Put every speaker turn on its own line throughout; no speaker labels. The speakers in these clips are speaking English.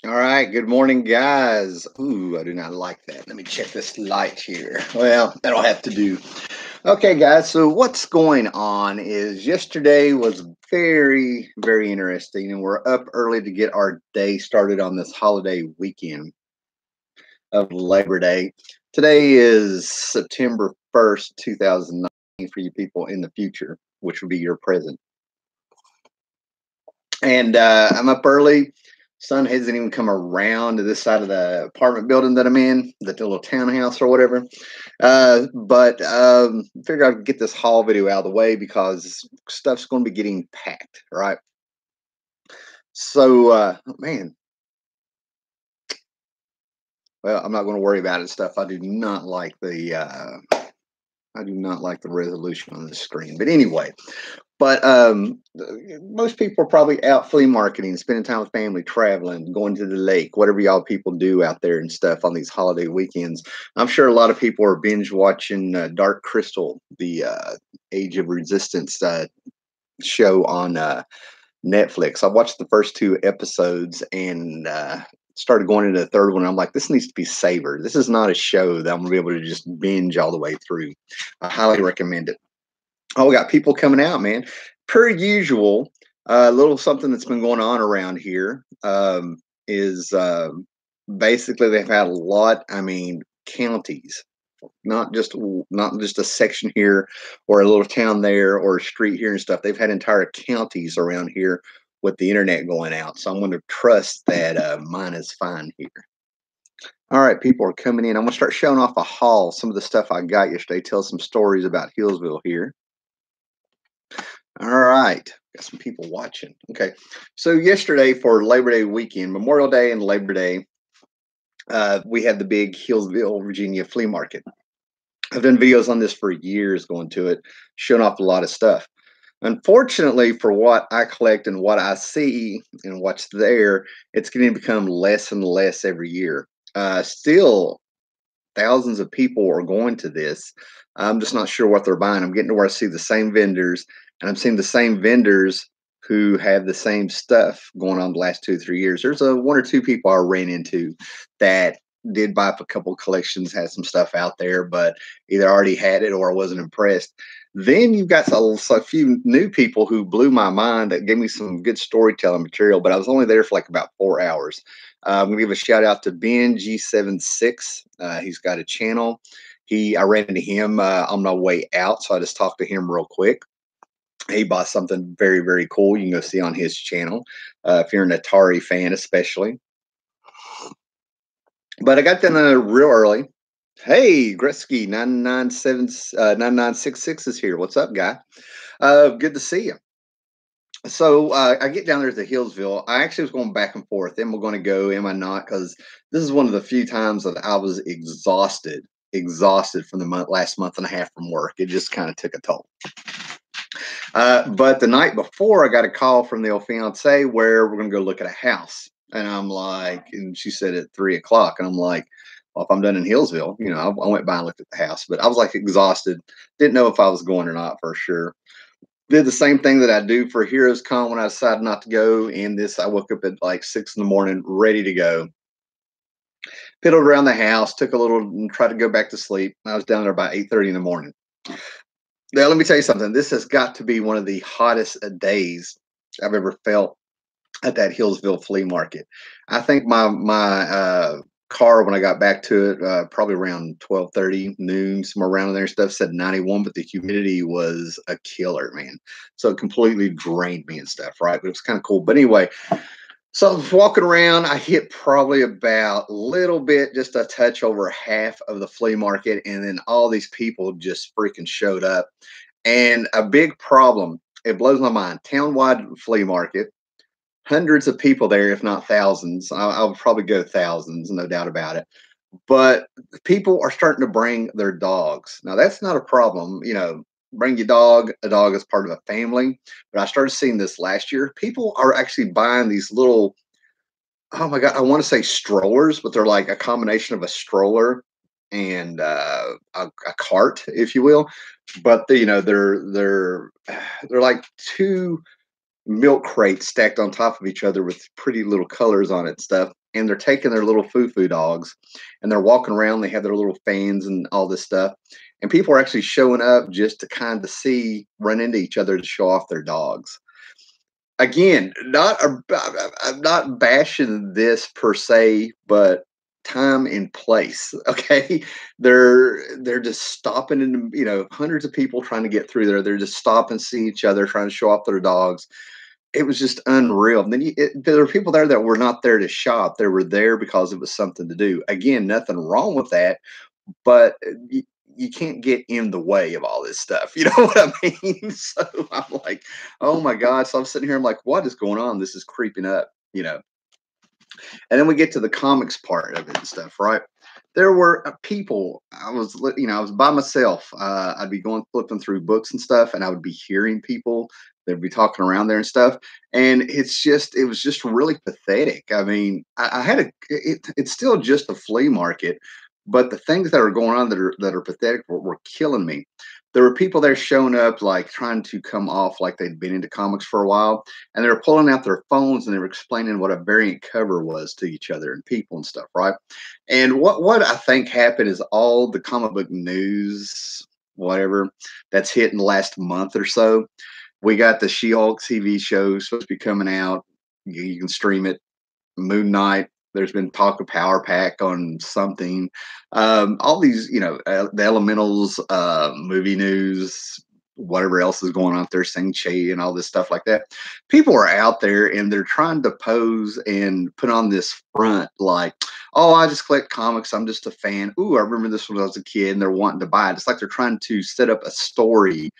All right, good morning, guys. Ooh, I do not like that. Let me check this light here. Well, that'll have to do. Okay, guys, so what's going on is yesterday was very interesting, and we're up early to get our day started on this holiday weekend of Labor Day. Today is September 1st, 2019 for you people in the future, which would be your present. And I'm up early. Sun hasn't even come around to this side of the apartment building that I'm in, the little townhouse or whatever. But figure I'd get this haul video out of the way because stuff's going to be getting packed, right? So, man, well, I'm not going to worry about it. Stuff I do not like I do not like the resolution on the screen. But anyway, most people are probably out flea marketing, spending time with family, traveling, going to the lake, whatever y'all people do out there and stuff on these holiday weekends. I'm sure a lot of people are binge watching Dark Crystal, the Age of Resistance show on Netflix. I watched the first two episodes and started going into the third one. I'm like, this needs to be savored. This is not a show that I'm gonna be able to just binge all the way through. I highly recommend it. Oh, we got people coming out, man. Per usual, a little something that's been going on around here is basically they've had a lot. I mean, counties, not just a section here or a little town there or a street here and stuff. They've had entire counties around here with the internet going out. So I'm going to trust that mine is fine here. All right, people are coming in. I'm going to start showing off a haul, some of the stuff I got yesterday, tell some stories about Hillsville here. All right. Got some people watching. Okay. So yesterday for Labor Day weekend, Memorial Day and Labor Day, we had the big Hillsville, Virginia flea market. I've done videos on this for years going to it, showing off a lot of stuff. Unfortunately, for what I collect and what I see and what's there, it's going to become less and less every year. Still, thousands of people are going to this. I'm just not sure what they're buying. I'm getting to where I see the same vendors, and I'm seeing the same vendors who have the same stuff going on the last 2 3 years. There's a one or two people I ran into that did buy up a couple collections, had some stuff out there, but either already had it or wasn't impressed. Then you've got a few new people who blew my mind that gave me some good storytelling material, but I was only there for like about 4 hours. I'm gonna give a shout out to Ben G76. He's got a channel. I ran into him on my way out, so I just talked to him real quick. He bought something very cool. You can go see on his channel if you're an Atari fan, especially. But I got done real early. Hey, Gretzky 9966 is here. What's up, guy? Good to see you. So I get down there to Hillsville. I actually was going back and forth. Am I going to go? Am I not? Because this is one of the few times that I was exhausted from the last month and a half from work. It just kind of took a toll. But the night before, I got a call from the old fiance where we're going to go look at a house. And I'm like, and she said at 3 o'clock, and I'm like, well, if I'm done in Hillsville, I went by and looked at the house, but I was like exhausted. Didn't know if I was going or not for sure. Did the same thing that I do for Heroes Con when I decided not to go. And this, I woke up at like 6 in the morning, ready to go. Piddled around the house, took a little, and tried to go back to sleep. I was down there by 8:30 in the morning. Now, let me tell you something. This has got to be one of the hottest days I've ever felt at that Hillsville flea market. I think my car when I got back to it, probably around 12:30 noon, somewhere around there, stuff said 91, but the humidity was a killer, man. So it completely drained me and stuff, right? But it was kind of cool. But anyway, so I was walking around. I hit probably about a little bit, just a touch over half of the flea market, and then all these people just freaking showed up. And a big problem, it blows my mind. Townwide flea market, hundreds of people there, if not thousands. I would probably go thousands, no doubt about it. But people are starting to bring their dogs. Now, that's not a problem. Bring your dog. A dog is part of a family. But I started seeing this last year. People are actually buying these little, oh my God, I want to say strollers, but they're like a combination of a stroller and a cart, if you will. But they're like two milk crates stacked on top of each other with pretty little colors on it and stuff. And they're taking their little foo-foo dogs and they're walking around. They have their little fans and all this stuff. And people are actually showing up just to kind of see, run into each other to show off their dogs. Again, I'm not bashing this per se, but time and place. Okay, they're just stopping in, hundreds of people trying to get through there. They're just stopping, see each other, trying to show off their dogs. It was just unreal. And then there were people there that were not there to shop. They were there because it was something to do. Again, nothing wrong with that, but you can't get in the way of all this stuff. You know what I mean? So I'm like, oh my God. So I'm sitting here, I'm like, what is going on? This is creeping up. And then we get to the comics part of it and stuff, right? There were people. I was by myself. I'd be going flipping through books and stuff, and I would be hearing people. They'd be talking around there and stuff, and it was just really pathetic. I mean, I had it's still just a flea market, but the things that are going on that are pathetic were killing me. There were people there showing up like trying to come off like they'd been into comics for a while, and they were pulling out their phones and they were explaining what a variant cover was to each other and people and stuff, right? And what I think happened is all the comic book news, whatever, that's hit in the last month or so. We got the She-Hulk TV show supposed to be coming out. You can stream it. Moon Knight. There's been talk of Power Pack on something. All these, the Elementals, movie news, whatever else is going on there, Sing Chi and all this stuff like that. People are out there and they're trying to pose and put on this front like, oh, I just collect comics. I'm just a fan. Ooh, I remember this when I was a kid, and they're wanting to buy it. It's like they're trying to set up a story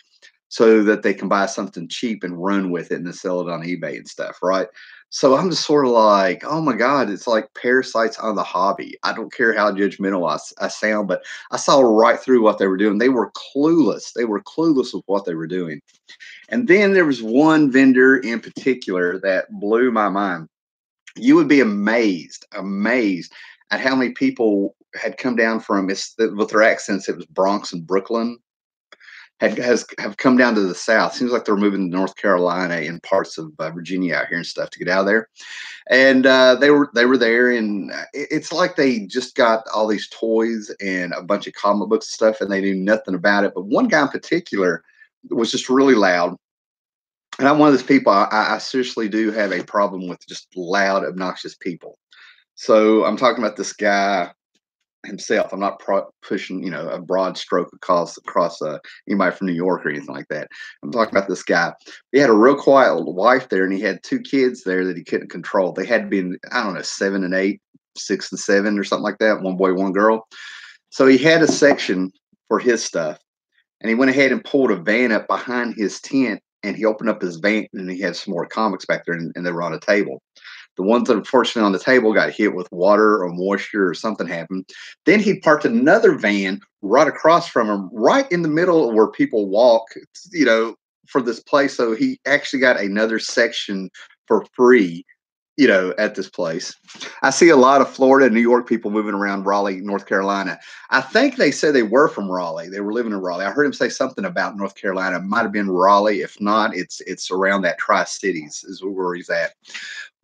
so that they can buy something cheap and run with it and then sell it on eBay and stuff, right? So I'm just sort of like, oh my God, it's like parasites on the hobby. I don't care how judgmental I sound, but I saw right through what they were doing. They were clueless. They were clueless with what they were doing. And then there was one vendor in particular that blew my mind. You would be amazed at how many people had come down from, with their accents, it was Bronx and Brooklyn, have come down to the south. Seems like they're moving to North Carolina and parts of Virginia out here and stuff to get out of there. And they were there, and it's like they just got all these toys and a bunch of comic books and stuff, and they knew nothing about it. But one guy in particular was just really loud. And I'm one of those people. I seriously do have a problem with just loud, obnoxious people. So I'm talking about this guy himself. I'm not pushing, a broad stroke across anybody from New York or anything like that. I'm talking about this guy. He had a real quiet wife there, and he had two kids there that he couldn't control. They had been, I don't know, 7 and 8, 6 and 7, or something like that. One boy, one girl. So he had a section for his stuff, and he went ahead and pulled a van up behind his tent, and he opened up his van, and he had some more comics back there, and they were on a table. The ones that unfortunately on the table got hit with water or moisture or something happened. Then he parked another van right across from him, right in the middle where people walk, for this place. So he actually got another section for free, at this place. I see a lot of Florida and New York people moving around Raleigh, North Carolina. I think they said they were from Raleigh. They were living in Raleigh. I heard him say something about North Carolina. It might have been Raleigh. If not, it's around that Tri-Cities is where he's at.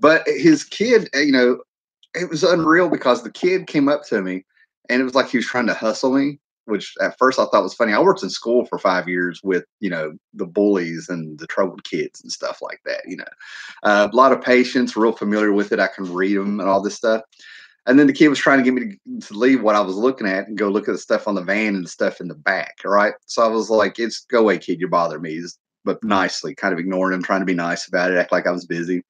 But his kid, it was unreal because the kid came up to me and it was like he was trying to hustle me, which at first I thought was funny. I worked in school for 5 years with, the bullies and the troubled kids and stuff like that, a lot of patience, real familiar with it. I can read them and all this stuff. And then the kid was trying to get me to leave what I was looking at and go look at the stuff on the van and the stuff in the back. All right. So I was like, go away, kid. You're bothering me. But nicely, kind of ignoring him, trying to be nice about it, act like I was busy.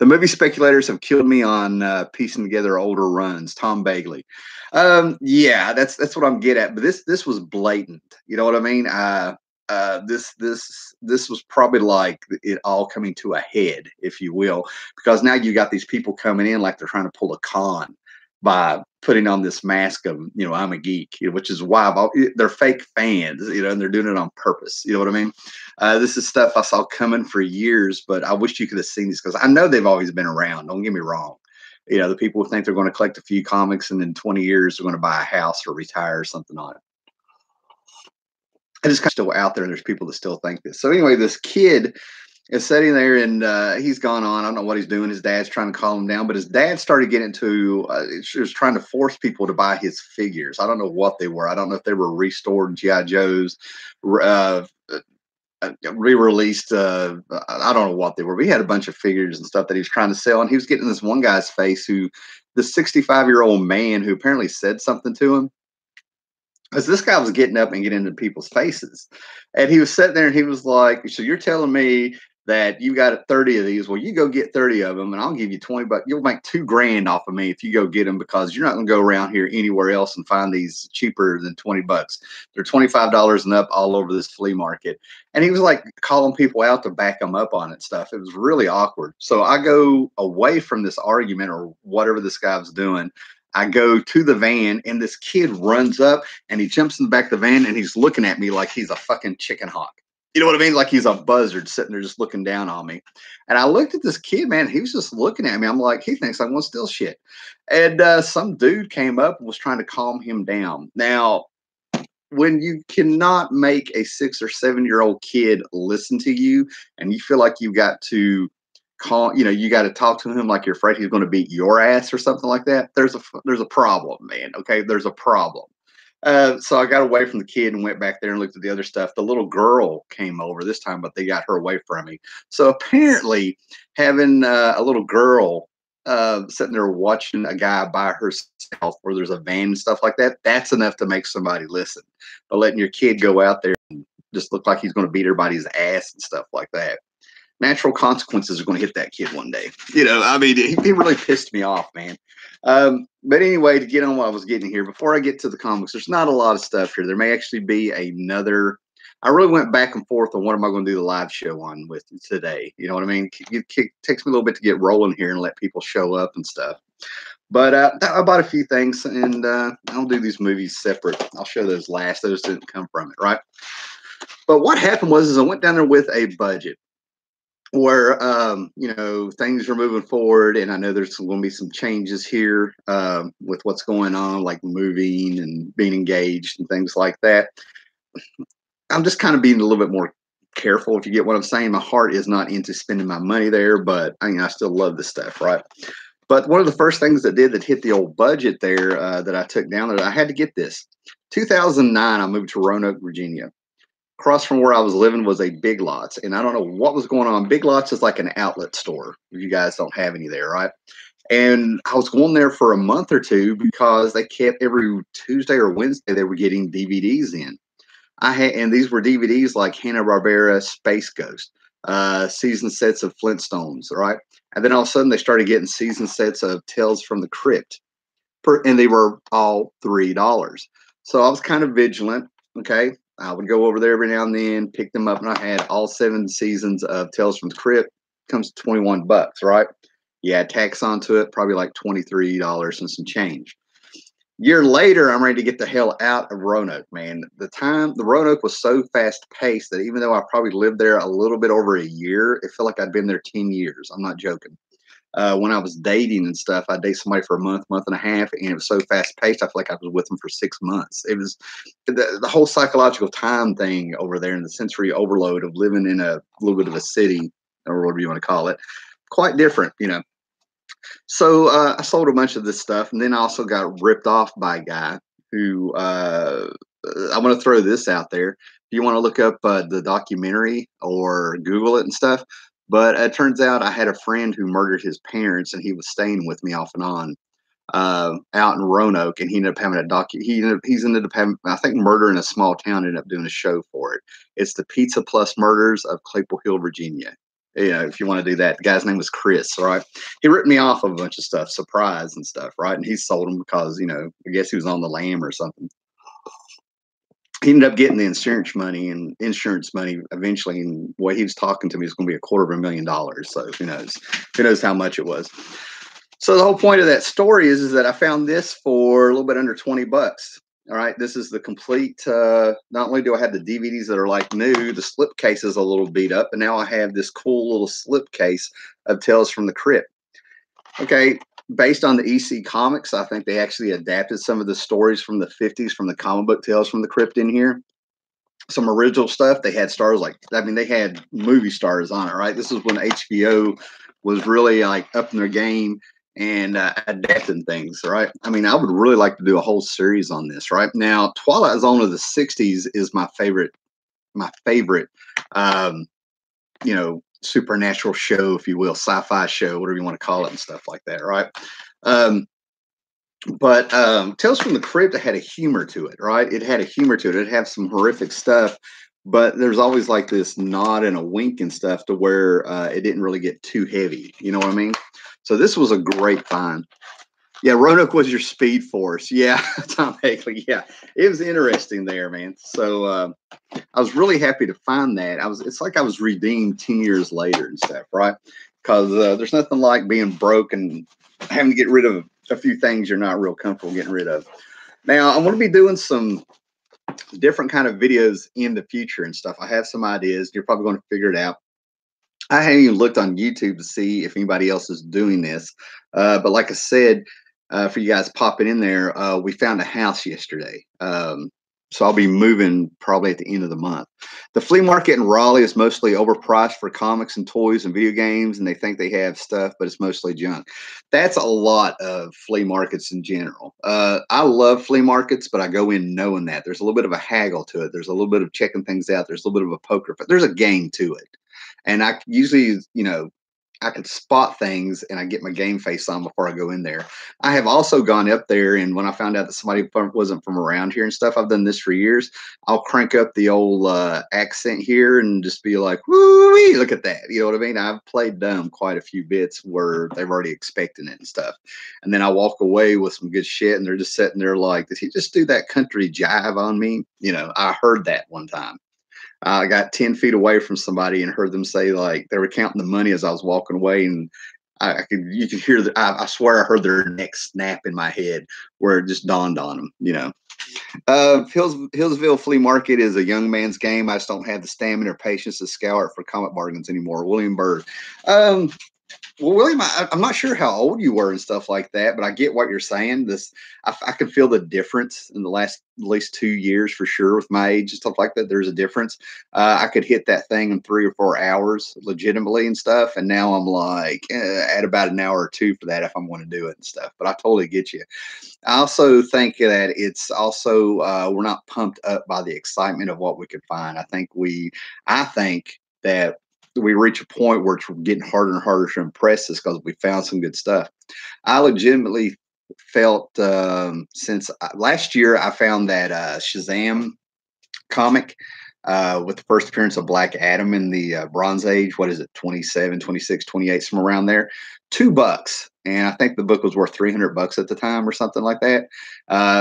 The movie speculators have killed me on piecing together older runs. Tom Bagley. Yeah, that's what I'm getting at. But this was blatant. You know what I mean? This was probably like it all coming to a head, if you will, because now you got these people coming in like they're trying to pull a con by putting on this mask of, I'm a geek, which is why they're fake fans, and they're doing it on purpose. You know what I mean? This is stuff I saw coming for years, but I wish you could have seen these because I know they've always been around. Don't get me wrong. The people who think they're going to collect a few comics and in 20 years they're going to buy a house or retire or something on it. And it's kind of still out there, and there's people that still think this. So anyway, this kid, is sitting there, and he's gone on. I don't know what he's doing. His dad's trying to calm him down, but his dad started getting into he was trying to force people to buy his figures. I don't know what they were. I don't know if they were restored GI Joes, uh, re-released. I don't know what they were. But he had a bunch of figures and stuff that he was trying to sell, and he was getting this one guy's face, who the 65-year-old man who apparently said something to him, because this guy was getting up and getting into people's faces. And he was sitting there and he was like, so you're telling me that you got 30 of these? Well, you go get 30 of them and I'll give you 20 bucks. You'll make 2 grand off of me if you go get them, because you're not going to go around here anywhere else and find these cheaper than 20 bucks. They're $25 and up all over this flea market. And he was like calling people out to back him up on it stuff. It was really awkward. So I go away from this argument or whatever this guy was doing. I go to the van, and this kid runs up and he jumps in the back of the van and he's looking at me like he's a fucking chicken hawk. You know what I mean? Like he's a buzzard sitting there just looking down on me. And I looked at this kid, man. He was just looking at me. I'm like, he thinks I want to steal shit. And some dude came up and was trying to calm him down. Now, when you cannot make a 6 or 7 year old kid listen to you, and you feel like you've got to you got to talk to him like you're afraid he's going to beat your ass or something like that, there's a problem, man. Okay, there's a problem. So I got away from the kid and went back there and looked at the other stuff. The little girl came over this time, but they got her away from me. So apparently, having a little girl sitting there watching a guy by herself where there's a van and stuff like that, that's enough to make somebody listen. But letting your kid go out there and just look like he's going to beat everybody's ass and stuff like that, natural consequences are going to hit that kid one day. I mean, he really pissed me off, man. But anyway, to get on what I was getting here, before I get to the comics, there's not a lot of stuff here. There may actually be another. I really went back and forth on what am I going to do the live show on with today. You know what I mean? It takes me a little bit to get rolling here and let people show up and stuff. But I bought a few things, and I'll do these movies separate. I'll show those last. Those didn't come from it, right? But what happened was I went down there with a budget where things are moving forward, and I know there's going to be some changes here with what's going on, like moving and being engaged and things like that. I'm just kind of being a little bit more careful, if you get what I'm saying. My heart is not into spending my money there, but I still love this stuff, right? But one of the first things that hit the old budget there that I took down there, I had to get this. 2009, I moved to Roanoke, Virginia. Across from where I was living was a Big Lots, and I don't know what was going on. Big Lots is like an outlet store. You guys don't have any there, right? And I was going there for a month or two because they kept every Tuesday or Wednesday they were getting DVDs in. And these were DVDs like Hanna-Barbera, Space Ghost, season sets of Flintstones, right? And then all of a sudden they started getting season sets of Tales from the Crypt, and they were all $3. So I was kind of vigilant. Okay, I would go over there every now and then, pick them up, and I had all 7 seasons of Tales from the Crypt. Comes to 21 bucks, right? You add tax onto it, probably like $23 and some change. Year later, I'm ready to get the hell out of Roanoke, man. The Roanoke was so fast paced that even though I probably lived there a little bit over a year, it felt like I'd been there 10 years. I'm not joking. When I was dating and stuff, I'd date somebody for a month and a half, and it was so fast paced. I feel like I was with them for 6 months. It was the whole psychological time thing over there, and the sensory overload of living in a little bit of a city, or whatever you want to call it, quite different. So I sold a bunch of this stuff, and then I also got ripped off by a guy who I'm going to throw this out there. If you want to look up the documentary or Google it and stuff. But it turns out I had a friend who murdered his parents, and he was staying with me off and on out in Roanoke, and he ended up having he's ended up having, I think, Murder in a Small Town, ended up doing a show for it. It's the Pizza Plus Murders of Claypool Hill, Virginia. If you want to do that. The guy's name was Chris, right? He ripped me off of a bunch of stuff, surprise and stuff, right? And he sold them because, I guess he was on the lam or something. He ended up getting the insurance money eventually. And what he was talking to me is going to be $250,000. So who knows how much it was. So the whole point of that story is that I found this for a little bit under 20 bucks. All right. This is the complete, not only do I have the DVDs that are like new, the slip case is a little beat up, but now I have this cool little slip case of Tales from the Crypt. Okay. Based on the EC Comics, I think they actually adapted some of the stories from the 50s from the comic book Tales from the Crypt in here. some original stuff. They had stars like, I mean, they had movie stars on it, right? This is when HBO was really like up in their game and adapting things, right? I mean, I would really like to do a whole series on this, right? Now, Twilight Zone of the 60s is my favorite, um, supernatural show, if you will, sci-fi show, whatever you want to call it and stuff like that, right? Um, but Tales from the Crypt had a humor to it, right? It had a humor to it. It had some horrific stuff, but there's always like this nod and a wink and stuff to where it didn't really get too heavy. You know what I mean? So this was a great find. Yeah, Roanoke was your speed force. Yeah, Tom Haley. Yeah, it was interesting there, man. So I was really happy to find that. It's like I was redeemed 10 years later and stuff, right? Because there's nothing like being broke and having to get rid of a few things you're not real comfortable getting rid of. Now, I'm going to be doing some different kind of videos in the future and stuff. I have some ideas. You're probably going to figure it out. I haven't even looked on YouTube to see if anybody else is doing this. But like I said, for you guys popping in there, we found a house yesterday. So I'll be moving probably at the end of the month. The flea market in Raleigh is mostly overpriced for comics and toys and video games, and they think they have stuff, but it's mostly junk. That's a lot of flea markets in general. I love flea markets, but I go in knowing that there's a little bit of a haggle to it. There's a little bit of checking things out. There's a little bit of a poker, but there's a game to it. And I usually, I could spot things and I get my game face on before I go in there. I have also gone up there, and when I found out that somebody wasn't from around here and stuff, I've done this for years. I'll crank up the old accent here and just be like, "Woo-wee, look at that." You know what I mean? I've played dumb quite a few bits where they've already expecting it and stuff. And then I walk away with some good shit, and they're just sitting there like, "Did he just do that country jive on me?" I heard that one time. I got 10 feet away from somebody and heard them say, like, they were counting the money as I was walking away. And you could hear I swear I heard their neck snap in my head where it just dawned on them. Hillsville Flea Market is a young man's game. I just don't have the stamina or patience to scour it for comic bargains anymore. William Bird. Um, well, William, I'm not sure how old you were and stuff like that, but I get what you're saying. I can feel the difference in the last at least 2 years for sure with my age and stuff like that. There's a difference. I could hit that thing in 3 or 4 hours legitimately and stuff. And now I'm like at about an hour or two for that if I'm going to do it and stuff. But I totally get you. I also think that it's also, we're not pumped up by the excitement of what we could find. I think that we reach a point where it's getting harder and harder to impress us because we found some good stuff. I legitimately felt since last year I found that Shazam comic with the first appearance of Black Adam in the Bronze Age. What is it, 27, 26, 28, somewhere around there. $2. And I think the book was worth $300 at the time or something like that.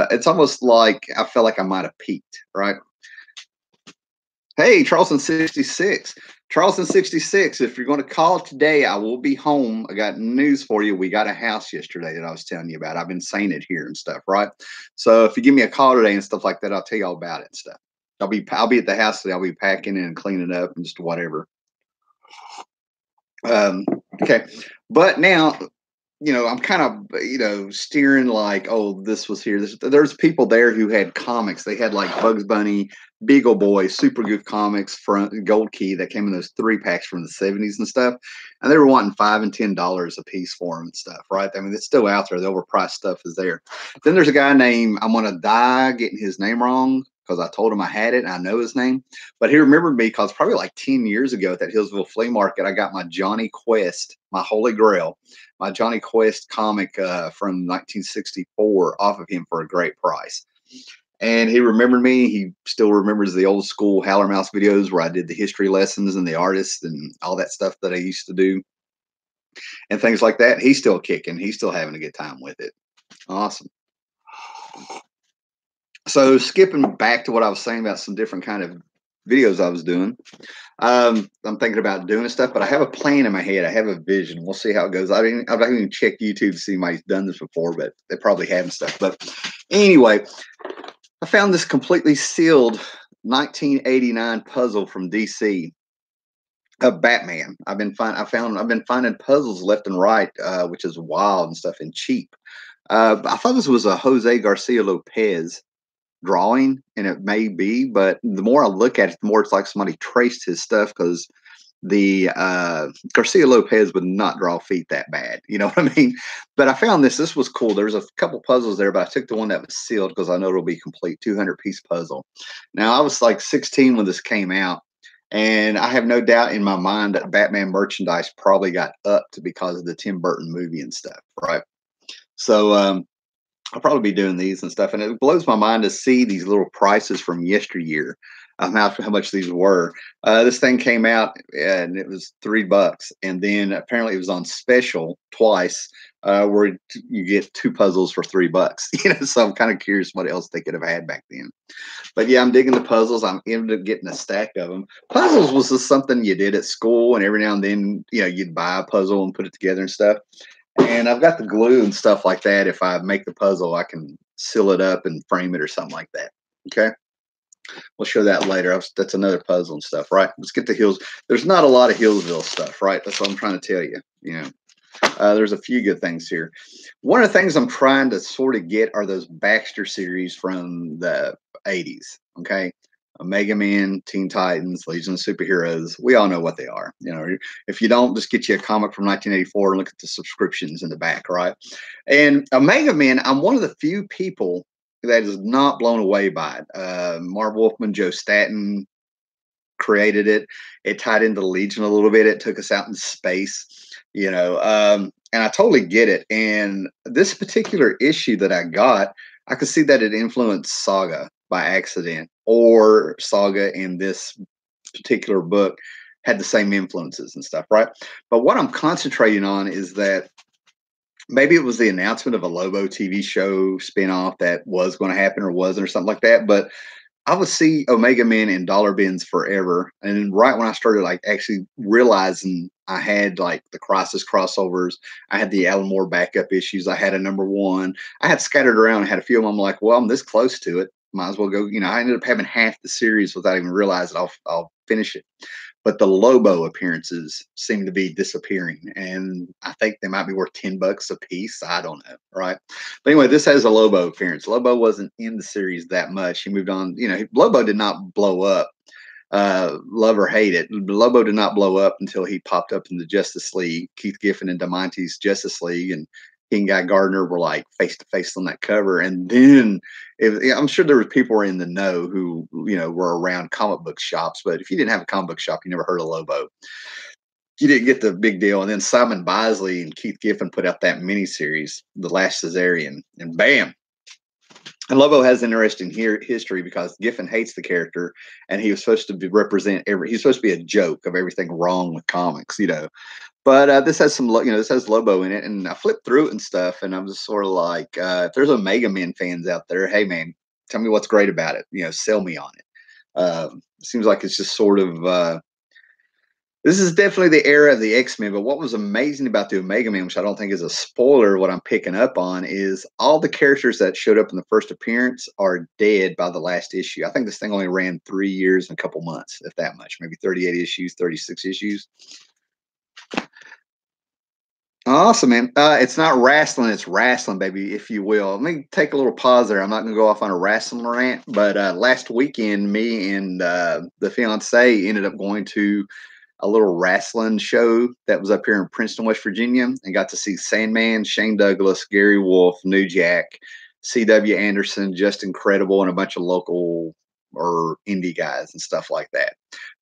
It's almost like I felt like I might have peaked, right? Hey, Charleston 66. Charleston 66, if you're going to call today, I will be home. I got news for you. We got a house yesterday that I was telling you about. I've been saying it here and stuff, right? So if you give me a call today and stuff like that, I'll tell you all about it and stuff. I'll be at the house today. I'll be packing and cleaning up and just whatever. Okay. But now, I'm kind of, steering like, oh, this was here. There's people there who had comics. They had like Bugs Bunny, Beagle Boy, Super Goof comics from Gold Key that came in those 3-packs from the 70s and stuff. And they were wanting $5 and $10 a piece for them and stuff, right? I mean, it's still out there. The overpriced stuff is there. Then there's a guy named, I'm going to die getting his name wrong because I told him I had it and I know his name. But he remembered me because probably like 10 years ago at that Hillsville Flea Market, I got my Johnny Quest, my Holy Grail, my Johnny Quest comic from 1964 off of him for a great price. And he remembered me. He still remembers the old school Howler Mouse videos where I did the history lessons and the artists and all that stuff that I used to do and things like that. He's still kicking. He's still having a good time with it. Awesome. So skipping back to what I was saying about some different kind of videos I was doing. I'm thinking about doing stuff, but I have a plan in my head. I have a vision. We'll see how it goes. I've not even checked YouTube to see somebody's done this before, but they probably haven't stuff. But anyway, I found this completely sealed 1989 puzzle from DC of Batman. I've been finding puzzles left and right, which is wild and stuff and cheap. I thought this was a Jose Garcia Lopez drawing, and it may be, but the more I look at it, the more it's like somebody traced his stuff because the Garcia Lopez would not draw feet that bad. You know what I mean? But I found this. This was cool. There was a couple puzzles there, but I took the one that was sealed because I know it'll be complete. 200-piece puzzle. Now I was like 16 when this came out, and I have no doubt in my mind that Batman merchandise probably got upped because of the Tim Burton movie and stuff, right? So I'll probably be doing these and stuff. And it blows my mind to see these little prices from yesteryear, how much these were. This thing came out and it was $3. And then apparently it was on special twice, where you get two puzzles for $3. So I'm kind of curious what else they could have had back then. But yeah, I'm digging the puzzles. I'm ended up getting a stack of them. Puzzles was just something you did at school, and every now and then, you'd buy a puzzle and put it together and stuff. And I've got the glue and stuff like that. If I make the puzzle, I can seal it up and frame it or something like that. Okay. We'll show that later. That's another puzzle and stuff, right? Let's get the Hills. There's not a lot of Hillsville stuff, right? That's what I'm trying to tell you. There's a few good things here. One of the things I'm trying to sort of get are those Baxter series from the 80s. Okay. Mega Man, Teen Titans, Legion of Superheroes. We all know what they are. If you don't, just get you a comic from 1984 and look at the subscriptions in the back, right? And Mega Man, I'm one of the few people that is not blown away by it. Marv Wolfman, Joe Staton created it. It tied into the Legion a little bit. It took us out in space, and I totally get it. And this particular issue that I got, I could see that it influenced Saga by accident, or Saga in this particular book had the same influences and stuff, right? But what I'm concentrating on is that maybe it was the announcement of a Lobo TV show spinoff that was going to happen or wasn't or something like that. But I would see Omega Men in dollar bins forever. And then right when I started like actually realizing I had like the Crisis crossovers, I had the Alan Moore backup issues, I had a #1, I had scattered around, I had a few of them. I'm like, well, I'm this close to it. Might as well go. I ended up having half the series without even realizing I'll finish it. But the Lobo appearances seem to be disappearing, and I think they might be worth $10 a piece. I don't know, right? But anyway, this has a Lobo appearance. Lobo wasn't in the series that much. He moved on. Lobo did not blow up. Love or hate it, Lobo did not blow up until he popped up in the Justice League. Keith Giffen and DeMonte's Justice League, and he and Guy Gardner were like face to face on that cover. And then I'm sure there were people in the know who were around comic book shops, but if you didn't have a comic book shop, you never heard of Lobo. You didn't get the big deal. And then Simon Bisley and Keith Giffen put out that miniseries, The Last Caesarian, and bam. And Lobo has an interesting history because Giffen hates the character, and he was supposed to he's supposed to be a joke of everything wrong with comics, But this has this has Lobo in it, and I flipped through it and stuff, and I'm just sort of like, if there's Omega Men fans out there, hey man, tell me what's great about it. Sell me on it. Seems like it's just sort of this is definitely the era of the X-Men, but what was amazing about the Omega Man, which I don't think is a spoiler, what I'm picking up on is all the characters that showed up in the first appearance are dead by the last issue. I think this thing only ran 3 years and a couple months, if that much, maybe 38 issues, 36 issues. Awesome, man. It's not wrestling, it's wrestling, baby, if you will. Let me take a little pause there. I'm not going to go off on a wrestling rant, but last weekend, me and the fiance ended up going to a little wrestling show that was up here in Princeton, West Virginia, and got to see Sandman, Shane Douglas, Gary Wolf, New Jack, C.W. Anderson, Just Incredible, and a bunch of local or indie guys and stuff like that.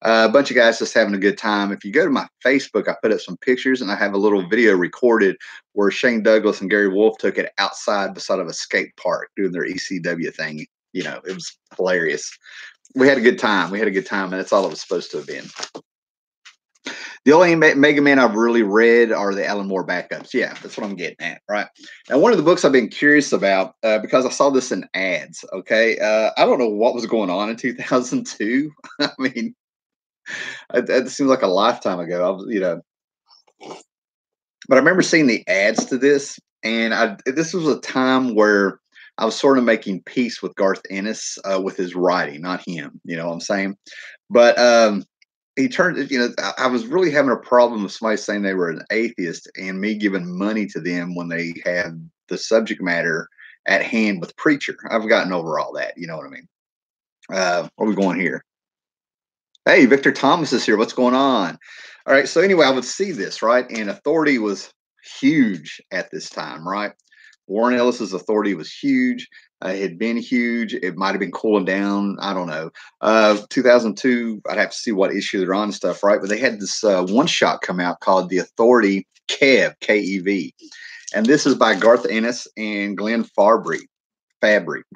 A bunch of guys just having a good time. If you go to my Facebook, I put up some pictures, and I have a little video recorded where Shane Douglas and Gary Wolf took it outside beside of a skate park doing their ECW thing. It was hilarious. We had a good time. And that's all it was supposed to have been. The only Mega Man I've really read are the Alan Moore backups. Yeah, that's what I'm getting at, right? Now, one of the books I've been curious about, because I saw this in ads, okay? I don't know what was going on in 2002. I mean, it seems like a lifetime ago. But I remember seeing the ads to this, and this was a time where I was sort of making peace with Garth Ennis with his writing, not him. You know what I'm saying? But he turned, I was really having a problem with somebody saying they were an atheist and me giving money to them when they had the subject matter at hand with Preacher. I've gotten over all that. You know what I mean? Where are we going here? Hey, Victor Thomas is here. What's going on? All right. So anyway, I would see this, right? And Authority was huge at this time, right? Warren Ellis's Authority was huge. It had been huge. It might have been cooling down. I don't know. 2002, I'd have to see what issue they're on and stuff, right? But they had this one shot come out called The Authority Kev, K-E-V. And this is by Garth Ennis and Glenn Fabry.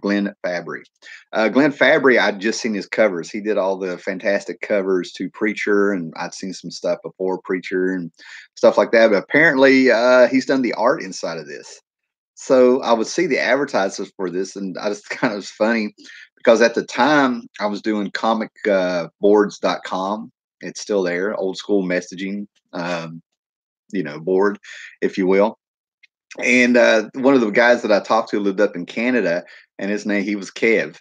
Glenn Fabry. Glenn Fabry, I'd just seen his covers. He did all the fantastic covers to Preacher, and I'd seen some stuff before Preacher and stuff like that. But apparently, he's done the art inside of this. So I would see the advertisements for this, and I just kind of was funny because at the time I was doing comicboards.com. It's still there, old school messaging, board, if you will. And one of the guys that I talked to lived up in Canada, and his name, he was Kev,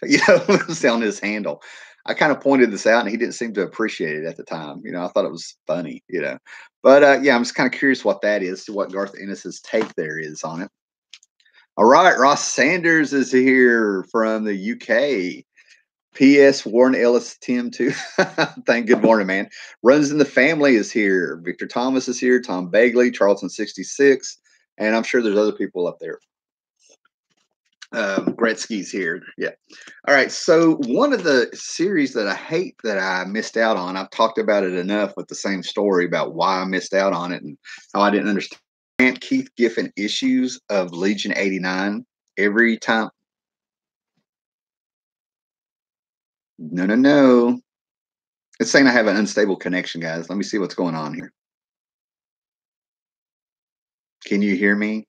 was on his handle. I kind of pointed this out, and he didn't seem to appreciate it at the time. I thought it was funny, But yeah, I'm just kind of curious what that is, what Garth Ennis's take there is on it. All right, Ross Sanders is here from the UK. P.S. Warren Ellis, Tim too. Good morning, man. Runs in the Family is here. Victor Thomas is here. Tom Bagley, Charlton 66. And I'm sure there's other people up there. Gretzky's here. Yeah. All right. So one of the series that I hate that I missed out on, I've talked about it enough with the same story about why I missed out on it and how I didn't understand Keith Giffen issues of Legion 89 every time. No. It's saying I have an unstable connection, guys. Let me see what's going on here. Can you hear me?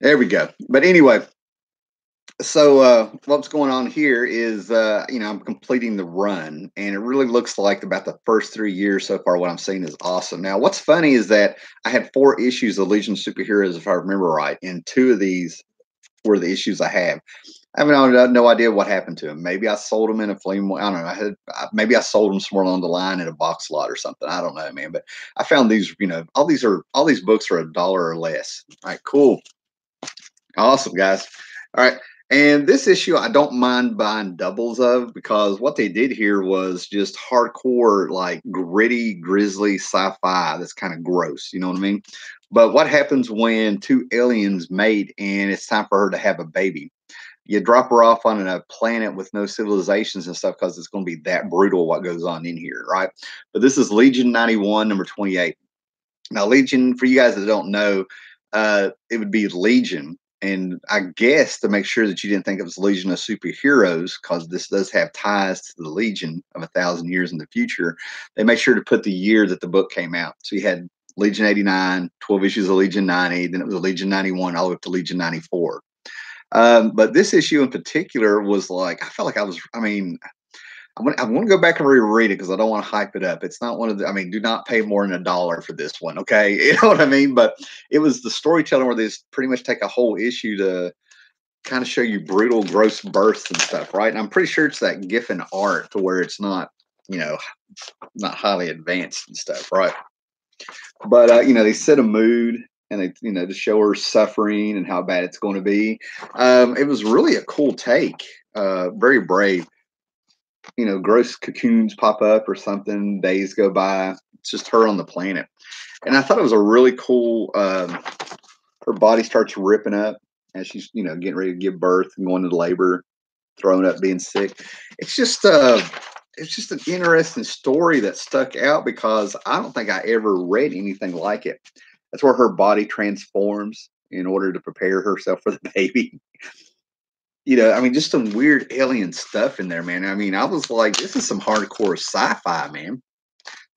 There we go. But anyway, so what's going on here is, I'm completing the run, and it really looks like about the first 3 years so far, what I'm seeing is awesome. Now, what's funny is that I had 4 issues of Legion Superheroes, if I remember right, and 2 of these were the issues I have. I have no idea what happened to them. Maybe I sold them in a flea market. I don't know. Maybe I sold them somewhere along the line in a box lot or something. I don't know, man. But I found these, all these books are $1 or less. All right, cool. Awesome, guys. All right. And this issue, I don't mind buying doubles of, because what they did here was just hardcore, like gritty, grisly sci-fi that's kind of gross. You know what I mean? But what happens when 2 aliens mate and it's time for her to have a baby? You drop her off on a planet with no civilizations and stuff, because it's going to be that brutal what goes on in here, right? But this is Legion 91, number 28. Now, Legion, for you guys that don't know, it would be Legion. And I guess to make sure that you didn't think it was Legion of Superheroes, because this does have ties to the Legion of 1,000 years in the future, they made sure to put the year that the book came out. So you had Legion 89, 12 issues of Legion 90, then it was Legion 91, all the way up to Legion 94. But this issue in particular was like, I felt like I want to go back and reread it because I don't want to hype it up. It's not one of the, do not pay more than $1 for this one. Okay. You know what I mean? But it was the storytelling where they pretty much take a whole issue to kind of show you brutal, gross births and stuff. Right. And I'm pretty sure it's that Giffen art to where it's not, not highly advanced and stuff. Right. But, they set a mood, and they, to show her suffering and how bad it's going to be. It was really a cool take. Very brave. Gross cocoons pop up or something. Days go by. It's just her on the planet. And I thought it was a really cool, her body starts ripping up as she's, getting ready to give birth and going into labor, throwing up, being sick. It's just an interesting story that stuck out because I don't think I ever read anything like it. That's where her body transforms in order to prepare herself for the baby. Just some weird alien stuff in there, man. I was like, this is some hardcore sci-fi, man.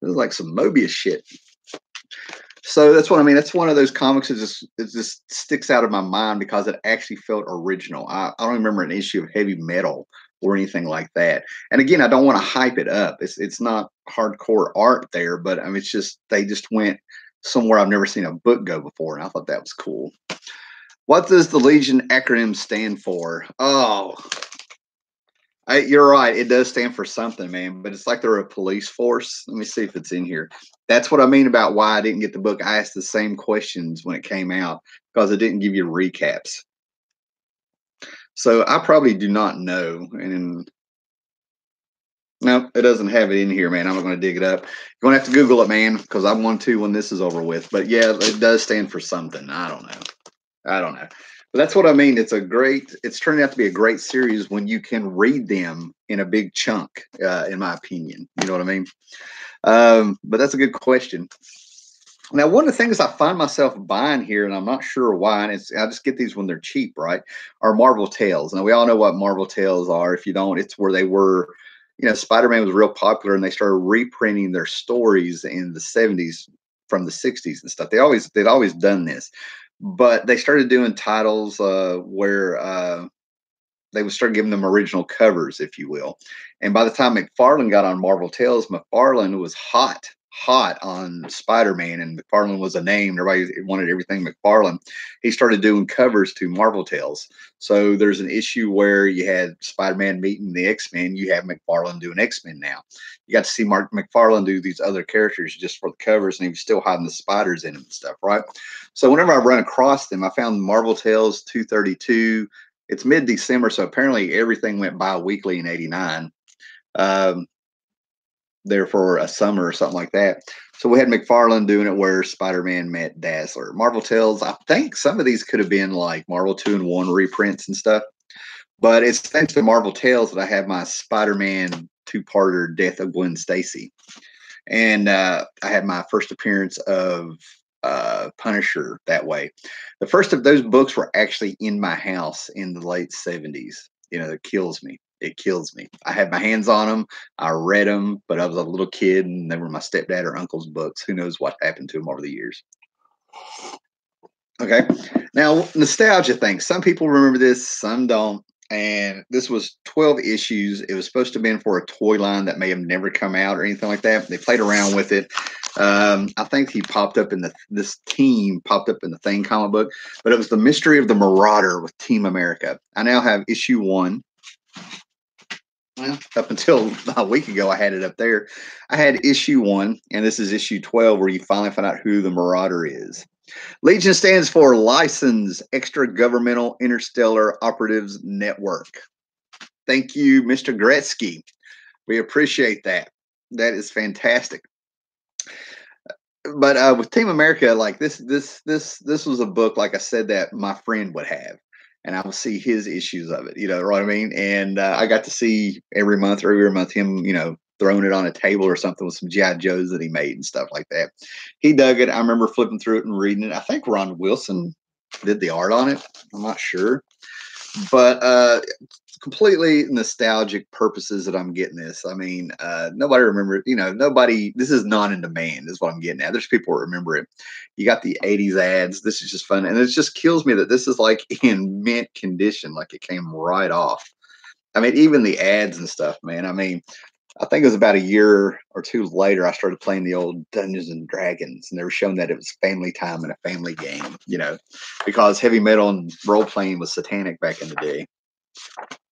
This is like some Mobius shit. So that's what That's one of those comics that just sticks out of my mind because it actually felt original. I don't remember an issue of Heavy Metal or anything like that. And again, I don't want to hype it up. It's not hardcore art there, but it's just they just went somewhere I've never seen a book go before, and I thought that was cool. What does the Legion acronym stand for? Oh, You're right. It does stand for something, man. But it's like they're a police force. Let me see if it's in here. That's what I mean about why I didn't get the book. I asked the same questions when it came out because it didn't give you recaps. So I probably do not know. And no, it doesn't have it in here, man. I'm not going to dig it up. You're going to have to Google it, man, because I want to when this is over with. But yeah, it does stand for something. I don't know. I don't know. But that's what I mean. It's turning out to be a great series when you can read them in a big chunk, in my opinion. You know what I mean? But that's a good question. Now, one of the things I find myself buying here, and I'm not sure why, and I just get these when they're cheap, right? Are Marvel Tales. Now, we all know what Marvel Tales are. If you don't, it's where they were, Spider-Man was real popular, and they started reprinting their stories in the 70s from the 60s and stuff. They'd always done this, but they started doing titles where they would start giving them original covers, if you will. And by the time McFarlane got on Marvel Tales, McFarlane was hot on Spider-Man, and McFarlane was a name. Everybody wanted everything McFarlane. He started doing covers to Marvel Tales. So there's an issue where you had Spider-Man meeting the X-Men. You have McFarlane doing X-Men now. You got to see Mark McFarlane do these other characters just for the covers, and he was still hiding the spiders in them and stuff, right? So whenever I run across them, I found Marvel Tales 232. It's mid-December, so apparently everything went bi-weekly in '89. There for a summer or something like that. So we had McFarlane doing it where Spider-Man met Dazzler. Marvel Tales, I think some of these could have been like Marvel 2-in-1 reprints and stuff. But it's thanks to Marvel Tales that I have my Spider-Man two-parter Death of Gwen Stacy. And I had my first appearance of Punisher that way. The first of those books were actually in my house in the late 70s. It kills me. It kills me. I had my hands on them. I read them, but I was a little kid, and they were my stepdad or uncle's books. Who knows what happened to them over the years? Okay. Now, nostalgia thing. Some people remember this, some don't. And this was 12 issues. It was supposed to have been for a toy line that may have never come out or anything like that. They played around with it. I think this team popped up in the Thing comic book, but it was the Mystery of the Marauder with Team America. I now have issue 1. Well, up until a week ago, I had it up there. I had issue 1, and this is issue 12, where you finally find out who the Marauder is. Legion stands for Licensed Extra Governmental Interstellar Operatives Network. Thank you, Mr. Gretzky. We appreciate that. That is fantastic. But with Team America, like this was a book, like I said, that my friend would have, and I would see his issues of it. You know what I mean? And I got to see every month him, throwing it on a table or something with some G.I. Joes that he made and stuff like that. He dug it. I remember flipping through it and reading it. I think Ron Wilson did the art on it. I'm not sure. But completely nostalgic purposes that I'm getting this. I mean, nobody remember, this is not in demand is what I'm getting at. There's people who remember it. You got the 80s ads. This is just fun. And it just kills me that this is like in mint condition, like it came right off. I mean, even the ads and stuff, man. I mean, I think it was about a year or two later, I started playing the old Dungeons and Dragons, and they were showing that it was family time and a family game, because heavy metal and role playing was satanic back in the day.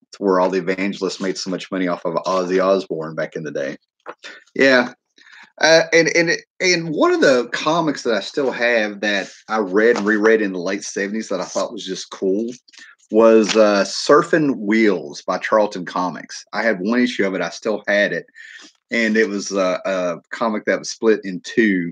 It's where all the evangelists made so much money off of Ozzy Osbourne back in the day. Yeah. And one of the comics that I still have that I read and reread in the late 70s that I thought was just cool was Surfing Wheels by Charlton Comics. I had one issue of it. I still had it. And it was a comic that was split in two,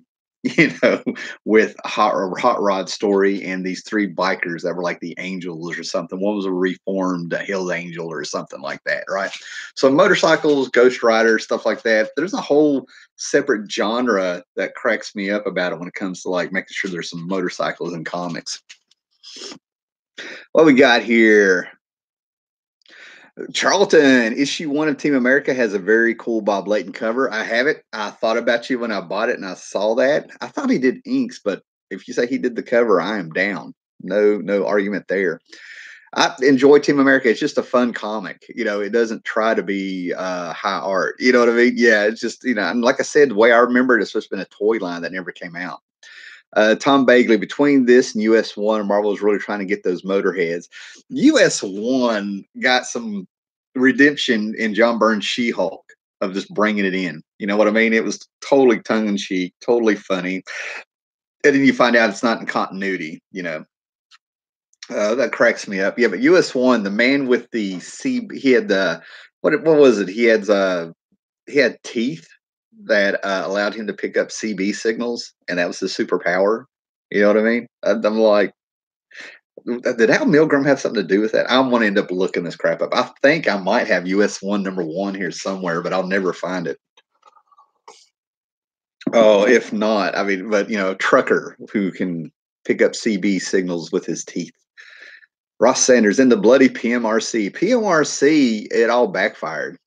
with a hot rod story and these 3 bikers that were like the Angels or something. One was a reformed Hills Angel or something like that, right? So motorcycles, Ghost Rider, stuff like that. There's a whole separate genre that cracks me up about it when it comes to like making sure there's some motorcycles in comics. What we got here? Charlton, issue 1 of Team America has a very cool Bob Layton cover. I have it. I thought about you when I bought it and I saw that. I thought he did inks, but if you say he did the cover, I am down. No argument there. I enjoy Team America. It's just a fun comic. It doesn't try to be high art. You know what I mean? Yeah, it's just, and like I said, the way I remember it, it's just been a toy line that never came out. Tom Bagley, between this and US1, Marvel is really trying to get those Motorheads. US1 got some redemption in John Byrne's She-Hulk of just bringing it in. You know what I mean? It was totally tongue in cheek, totally funny, and then you find out it's not in continuity. That cracks me up. Yeah, but US 1, the man with the C, he had the what was it? He had teeth that allowed him to pick up CB signals, and that was his superpower. You know what I mean? I'm like, did Al Milgram have something to do with that? I want to end up looking this crap up. I think I might have US 1 #1 here somewhere, but I'll never find it. Oh, if not, I mean, but trucker who can pick up CB signals with his teeth. Ross Sanders in the bloody PMRC. PMRC, it all backfired.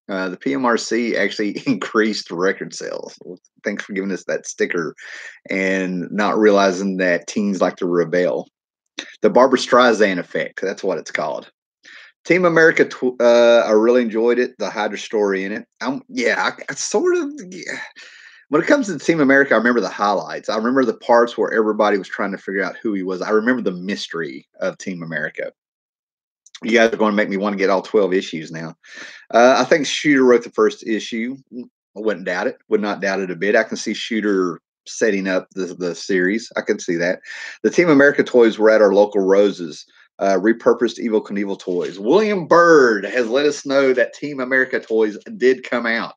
The PMRC actually increased record sales. Well, thanks for giving us that sticker and not realizing that teens like to rebel. The Barbara Streisand effect. That's what it's called. Team America. I really enjoyed it. The Hydra story in it. I sort of. Yeah. When it comes to Team America, I remember the highlights. I remember the parts where everybody was trying to figure out who he was. I remember the mystery of Team America. You guys are going to make me want to get all 12 issues now. I think Shooter wrote the first issue. I wouldn't doubt it. Would not doubt it a bit. I can see Shooter setting up the series. I can see that. The Team America toys were at our local Roses. Repurposed Evil Knievel toys. William Bird has let us know that Team America toys did come out.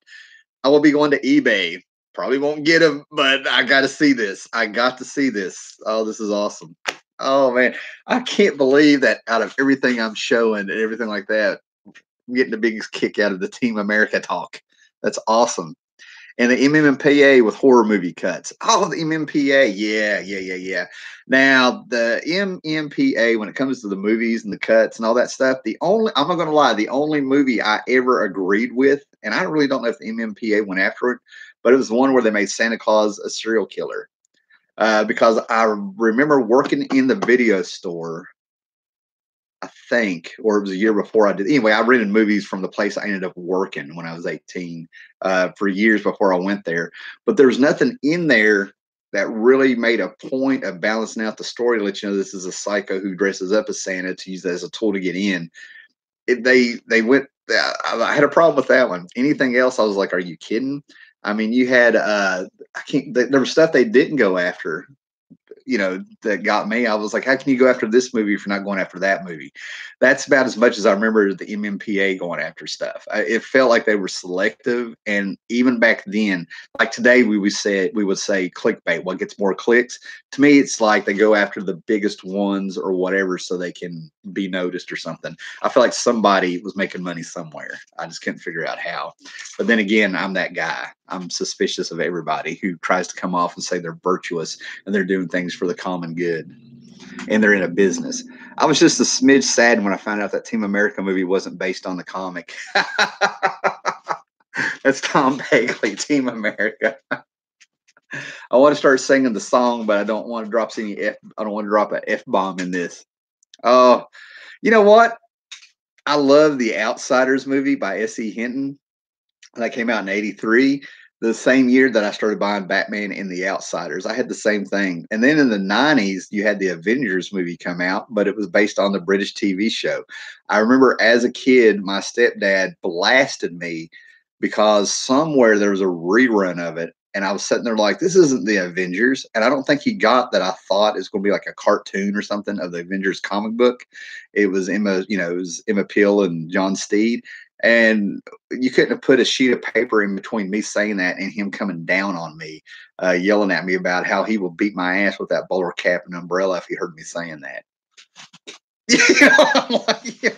I will be going to eBay. Probably won't get them, but I got to see this. I got to see this. Oh, this is awesome. Oh, man. I can't believe that out of everything I'm showing and everything like that, I'm getting the biggest kick out of the Team America talk. That's awesome. And the MMPA with horror movie cuts. Oh, the MMPA. Yeah. Now, the MMPA, when it comes to the movies and the cuts and all that stuff, I'm not going to lie, the only movie I ever agreed with, and I really don't know if the MMPA went after it, but it was the one where they made Santa Claus a serial killer. Because I remember working in the video store, I think, or it was a year before I did. Anyway, I rented movies from the place I ended up working when I was 18 for years before I went there. But there's nothing in there that really made a point of balancing out the story to let you know this is a psycho who dresses up as Santa to use that as a tool to get in. They went. I had a problem with that one. Anything else, I was like, "Are you kidding?" I mean, you had I can't. There was stuff they didn't go after, that got me. I was like, how can you go after this movie if you're not going after that movie? That's about as much as I remember the MMPA going after stuff. It felt like they were selective. And even back then, like today, we would say clickbait, what gets more clicks. To me, it's like they go after the biggest ones or whatever so they can be noticed or something. I feel like somebody was making money somewhere. I just couldn't figure out how. But then again, I'm that guy. I'm suspicious of everybody who tries to come off and say they're virtuous and they're doing things for the common good and they're in a business. I was just a smidge sad when I found out that Team America movie wasn't based on the comic. That's Tom Bagley, Team America. I want to start singing the song, but I don't want to drop I don't want to drop an F bomb in this. Oh, you know what? I love the Outsiders movie by S.E. Hinton. That came out in '83, the same year that I started buying Batman and the Outsiders. I had the same thing. And then in the '90s, you had the Avengers movie come out, but it was based on the British TV show. I remember as a kid, my stepdad blasted me because somewhere there was a rerun of it. And I was sitting there like, this isn't the Avengers. And I don't think he got that I thought it was going to be like a cartoon or something of the Avengers comic book. It was Emma Peel and John Steed. And you couldn't have put a sheet of paper in between me saying that and him coming down on me, yelling at me about how he will beat my ass with that bowler cap and umbrella if he heard me saying that. I'm like, yeah.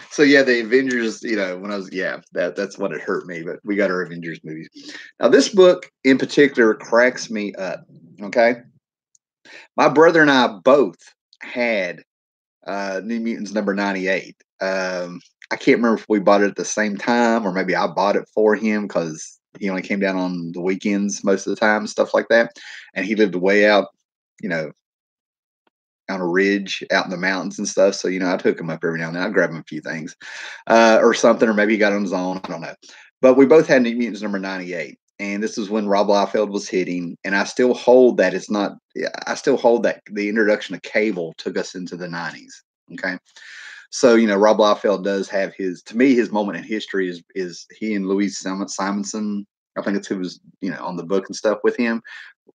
So yeah, the Avengers, when I was, that's what it hurt me. But we got our Avengers movies. Now this book in particular cracks me up. Okay, my brother and I both had New Mutants #98. I can't remember if we bought it at the same time or maybe I bought it for him because he only came down on the weekends most of the time, stuff like that. And he lived way out, on a ridge out in the mountains and stuff. So, I took him up every now and then. I'd grab him a few things or something, or maybe he got on his own. I don't know. But we both had New Mutants #98. And this is when Rob Liefeld was hitting. And I still hold that I still hold that the introduction of cable took us into the '90s. Okay. So, Rob Liefeld does have to me, his moment in history is he and Louise Simonson. I think it's who was, on the book and stuff with him,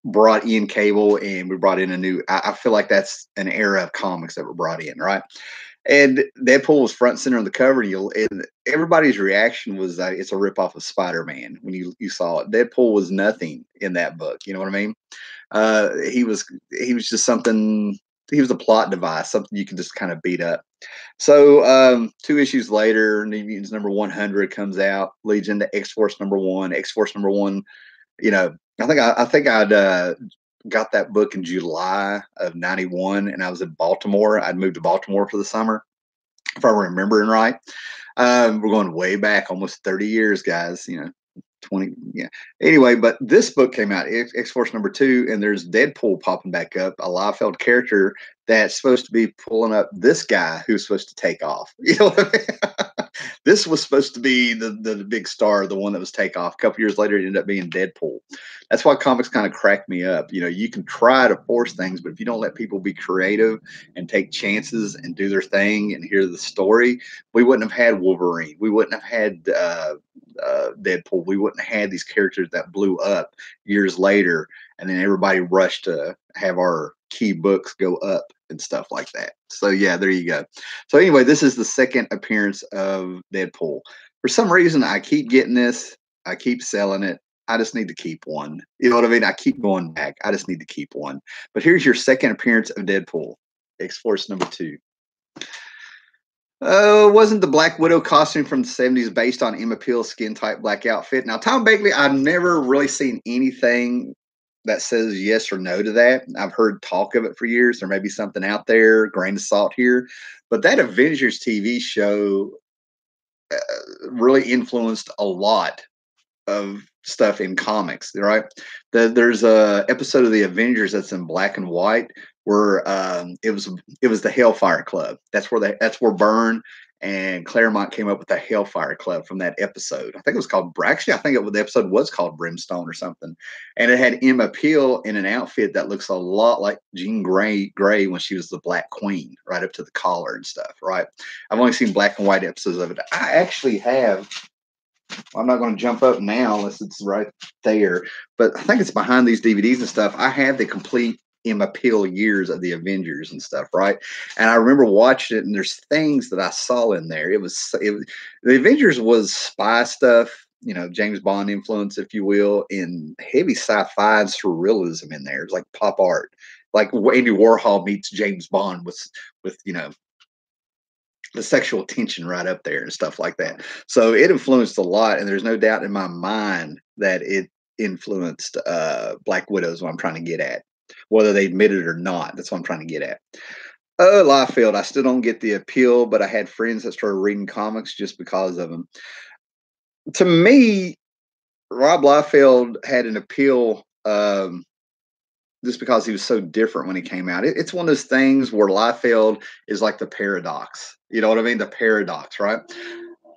brought in Cable, and we brought in a new. I feel like that's an era of comics that were brought in, right? And Deadpool was front and center on the cover, and everybody's reaction was that it's a ripoff of Spider-Man when you saw it. Deadpool was nothing in that book. You know what I mean? He was just something. He was a plot device, something you can just kind of beat up. So 2 issues later, New Mutants number 100 comes out, leads into X Force number 1. X Force number 1, I think I'd got that book in July of '91, and I was in Baltimore. I'd moved to Baltimore for the summer, if I'm remembering right. We're going way back, almost 30 years, guys. 20, yeah. Anyway, but this book came out, X Force number 2, and there's Deadpool popping back up, a Liefeld character that's supposed to be pulling up this guy who's supposed to take off. You know what I mean? This was supposed to be the big star, the one that was take off. A couple years later, it ended up being Deadpool. That's why comics kind of crack me up. You can try to force things, but if you don't let people be creative and take chances and do their thing and hear the story, we wouldn't have had Wolverine. We wouldn't have had Deadpool. We wouldn't have had these characters that blew up years later, and then everybody rushed to have our key books go up and stuff like that. So yeah, there you go. So anyway, this is the second appearance of Deadpool. For some reason, I keep getting this. I keep selling it. I just need to keep one. You know what I mean? I keep going back. I just need to keep one. But here's your second appearance of Deadpool, X Force number 2. Wasn't the Black Widow costume from the 70s based on Emma Peel's skin type black outfit? Now, Tom Bailey, I've never really seen anything that says yes or no to that. I've heard talk of it for years. There may be something out there, grain of salt here. But that Avengers TV show really influenced a lot of stuff in comics, right? There's a episode of the Avengers that's in black and white where it was the Hellfire Club. That's where Byrne and Claremont came up with the Hellfire Club from that episode. I think it was called. Actually, I think the episode was called Brimstone or something, and it had Emma Peel in an outfit that looks a lot like Jean Grey when she was the Black Queen, right up to the collar and stuff. Right? I've only seen black and white episodes of it. I actually have. I'm not going to jump up now unless it's right there, but I think it's behind these DVDs and stuff. I have the complete Emma Peel years of the Avengers and stuff, right? And I remember watching it, and there's things that I saw in there. The Avengers was spy stuff, James Bond influence, if you will, in heavy sci-fi and surrealism in there. It's like pop art, like Andy Warhol meets James Bond with the sexual tension right up there and stuff like that. So it influenced a lot, and there's no doubt in my mind that it influenced Black Widows. What I'm trying to get at, whether they admit it or not, that's what I'm trying to get at. Liefeld, I still don't get the appeal, but I had friends that started reading comics just because of them. To me, Rob Liefeld had an appeal just because he was so different when he came out. It's one of those things where Liefeld is like the paradox. You know what I mean? The paradox, right?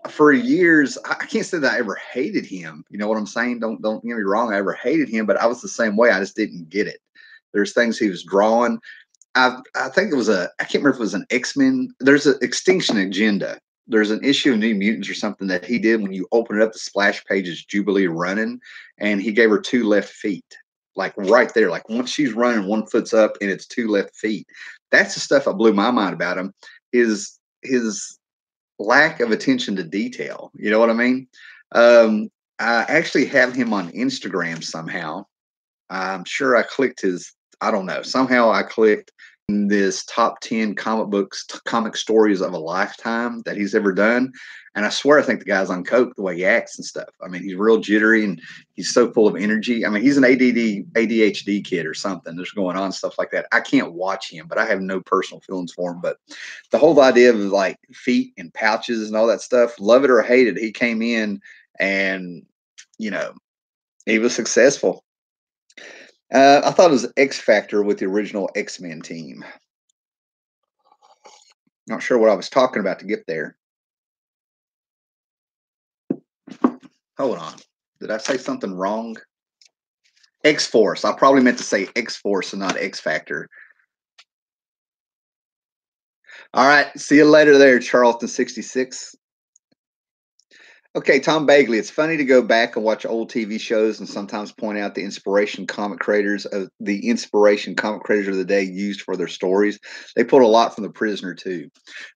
For years, I can't say that I ever hated him. You know what I'm saying? Don't get me wrong. I ever hated him, but I was the same way. I just didn't get it. There's things he was drawing. I think it was I can't remember if it was an X-Men. There's an Extinction Agenda. There's an issue of New Mutants or something that he did when you open it up, the splash page is Jubilee running, and he gave her 2 left feet. Like right there, like once she's running, 1 foot's up and it's 2 left feet. That's the stuff that blew my mind about him, is his lack of attention to detail. You know what I mean? I actually have him on Instagram somehow. I'm sure I clicked I don't know. Somehow I clicked this top 10 comic stories of a lifetime that he's ever done. And I swear, I think the guy's on coke the way he acts and stuff. I mean, he's real jittery and he's so full of energy. I mean, he's an ADHD kid or something. There's going on stuff like that. I can't watch him, but I have no personal feelings for him. But the whole idea of like feet and pouches and all that stuff, love it or hate it, he came in and, he was successful. I thought it was X Factor with the original X-Men team. Not sure what I was talking about to get there. Hold on. Did I say something wrong? X-Force. I probably meant to say X-Force and not X Factor. All right. See you later there, Charleston 66. Okay, Tom Bagley. It's funny to go back and watch old TV shows and sometimes point out the inspiration comic creators of the day used for their stories. They pulled a lot from The Prisoner too.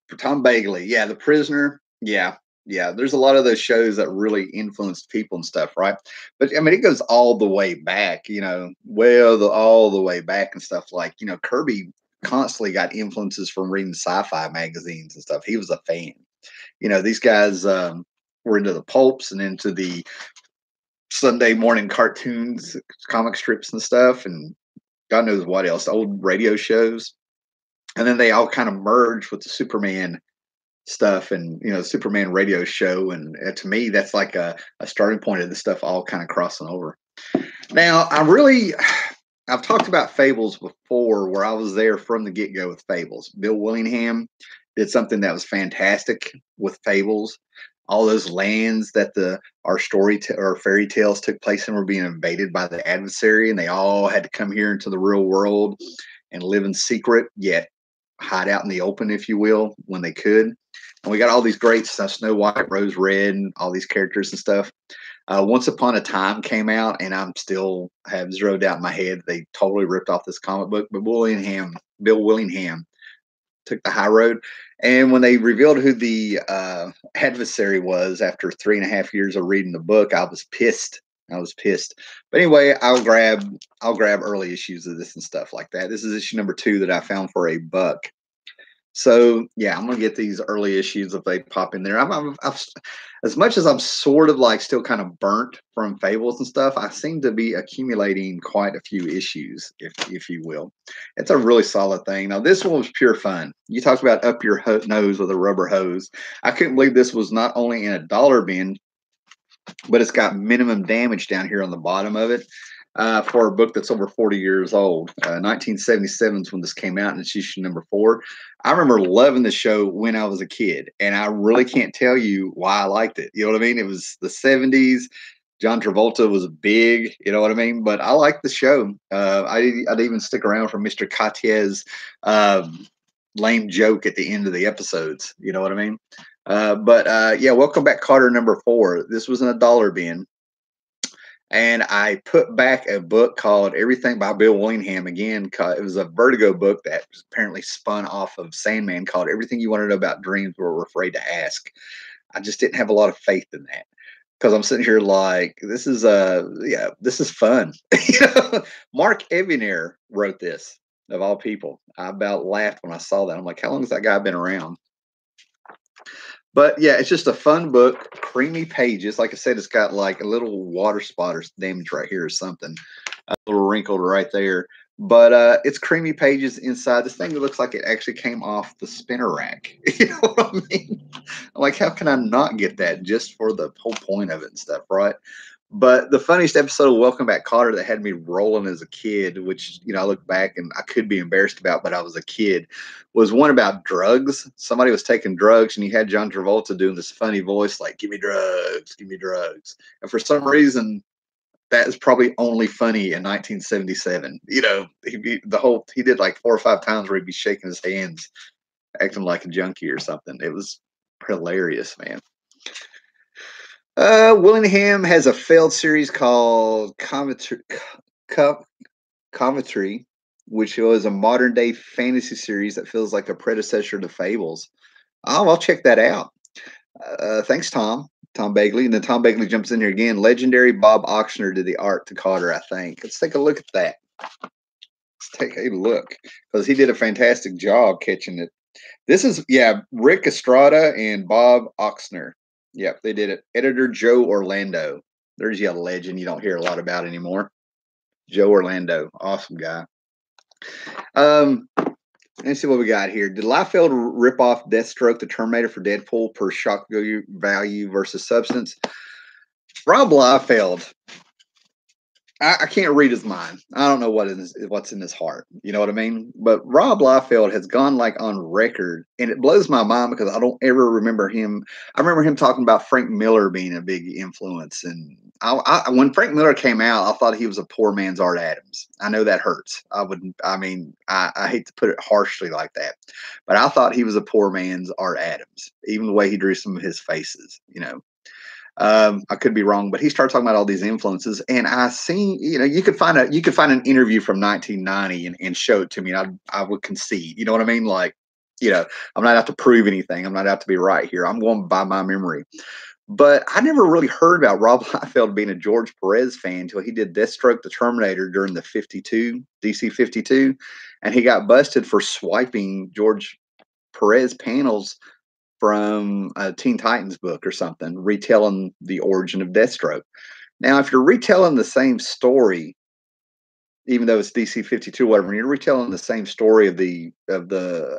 For Tom Bagley, yeah, The Prisoner, yeah, yeah. There's a lot of those shows that really influenced people and stuff, right? But I mean, it goes all the way back, all the way back and stuff. Like Kirby constantly got influences from reading sci-fi magazines and stuff. He was a fan. These guys were into the pulps and into the Sunday morning cartoons, comic strips and stuff, and God knows what else, old radio shows. And then they all kind of merged with the Superman stuff and Superman radio show. And to me, that's like a starting point of this stuff all kind of crossing over. Now, I've talked about Fables before, where I was there from the get-go with Fables. Bill Willingham did something that was fantastic with Fables. All those lands that our fairy tales took place in were being invaded by the adversary, and they all had to come here into the real world and live in secret, yet hide out in the open, if you will, when they could. And we got all these great stuff, Snow White, Rose Red, and all these characters and stuff. Once Upon a Time came out, and I'm still have zero doubt in my head they totally ripped off this comic book. But Bill Willingham took the high road. And when they revealed who the adversary was after 3.5 years of reading the book, I was pissed. But anyway, I'll grab early issues of this and stuff like that. This is issue number 2 that I found for $1. So yeah, I'm gonna get these early issues if they pop in there. I've as much as I'm sort of like still kind of burnt from Fables and stuff, I seem to be accumulating quite a few issues, if you will. It's a really solid thing. Now this one was pure fun. You talked about up your nose with a rubber hose. I couldn't believe this was not only in a dollar bin, but it's got minimum damage down here on the bottom of it. For a book that's over 40 years old. 1977 is when this came out, and it's issue number 4. I remember loving the show when I was a kid, and I really can't tell you why I liked it. You know what I mean? It was the 70s. John Travolta was big, you know what I mean? But I liked the show. I'd even stick around for Mr. Katye's lame joke at the end of the episodes. You know what I mean? Yeah, Welcome Back, Carter number 4. This was in a dollar bin. And I put back a book called Everything by Bill Willingham again. It was a Vertigo book that was apparently spun off of Sandman, called Everything You Want to Know About Dreams But Were Afraid to Ask. I just didn't have a lot of faith in that, because I'm sitting here like, this is fun. Mark Evanier wrote this, of all people. I about laughed when I saw that. I'm like, how long has that guy been around? But yeah, it's just a fun book, creamy pages. Like I said, it's got like a little water spot or damage right here or something, a little wrinkled right there. But it's creamy pages inside. This thing looks like it actually came off the spinner rack. You know what I mean? I'm like, how can I not get that just for the whole point of it and stuff, right? But the funniest episode of Welcome Back, Kotter that had me rolling as a kid, which, I look back and I could be embarrassed about, but I was a kid, was one about drugs. Somebody was taking drugs, and you had John Travolta doing this funny voice like, give me drugs, give me drugs. And for some reason, that is probably only funny in 1977. He did like 4 or 5 times where he'd be shaking his hands, acting like a junkie or something. It was hilarious, man. Willingham has a failed series called Cometry, which was a modern day fantasy series that feels like a predecessor to Fables. Oh, I'll check that out. Thanks, Tom Bagley. And then Tom Bagley jumps in here again. Legendary Bob Oxner did the art to Carter, I think. Let's take a look at that. Let's take a look, because he did a fantastic job catching it. This is, Rick Estrada and Bob Oxner. Yep, they did it. Editor Joe Orlando. There's a legend you don't hear a lot about anymore. Joe Orlando, awesome guy. Let's see what we got here. Did Liefeld rip off Deathstroke the Terminator for Deadpool per shock value versus substance? Rob Liefeld, I can't read his mind. I don't know what's in his heart. You know what I mean? But Rob Liefeld has gone like on record, and it blows my mind because I don't ever remember him. I remember him talking about Frank Miller being a big influence, and when Frank Miller came out, I thought he was a poor man's Art Adams. I know that hurts. I hate to put it harshly like that, but I thought he was a poor man's Art Adams, even the way he drew some of his faces, you know. I could be wrong, but he started talking about all these influences, and I seen, you know, you could find an interview from 1990 and show it to me, and I would concede. You know what I mean? Like, you know, I'm not out to prove anything. I'm not out to be right here. I'm going by my memory. But I never really heard about Rob Liefeld being a George Perez fan until he did Deathstroke the Terminator during the 52, DC 52. And he got busted for swiping George Perez panels from a Teen Titans book or something, retelling the origin of Deathstroke. Now, if you're retelling the same story, even though it's DC 52, whatever, you're retelling the same story of the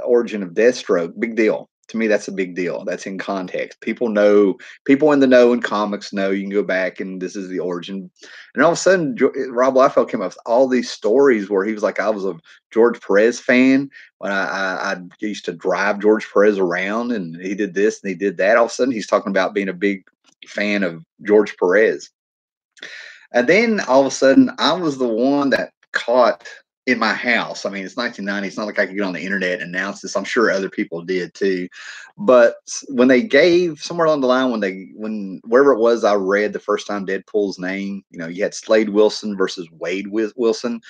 origin of Deathstroke, big deal. To me, that's a big deal. That's in context. People know, people in the know in comics know you can go back and this is the origin. And all of a sudden, Rob Liefeld came up with all these stories where he was like, I was a George Perez fan when I used to drive George Perez around, and he did this and he did that. All of a sudden, he's talking about being a big fan of George Perez. And then all of a sudden, I was the one that caught in my house. I mean, it's 1990. It's not like I could get on the internet and announce this. I'm sure other people did too. But when they gave somewhere along the line, when wherever it was, I read the first time Deadpool's name. You know, you had Slade Wilson versus Wade Wilson.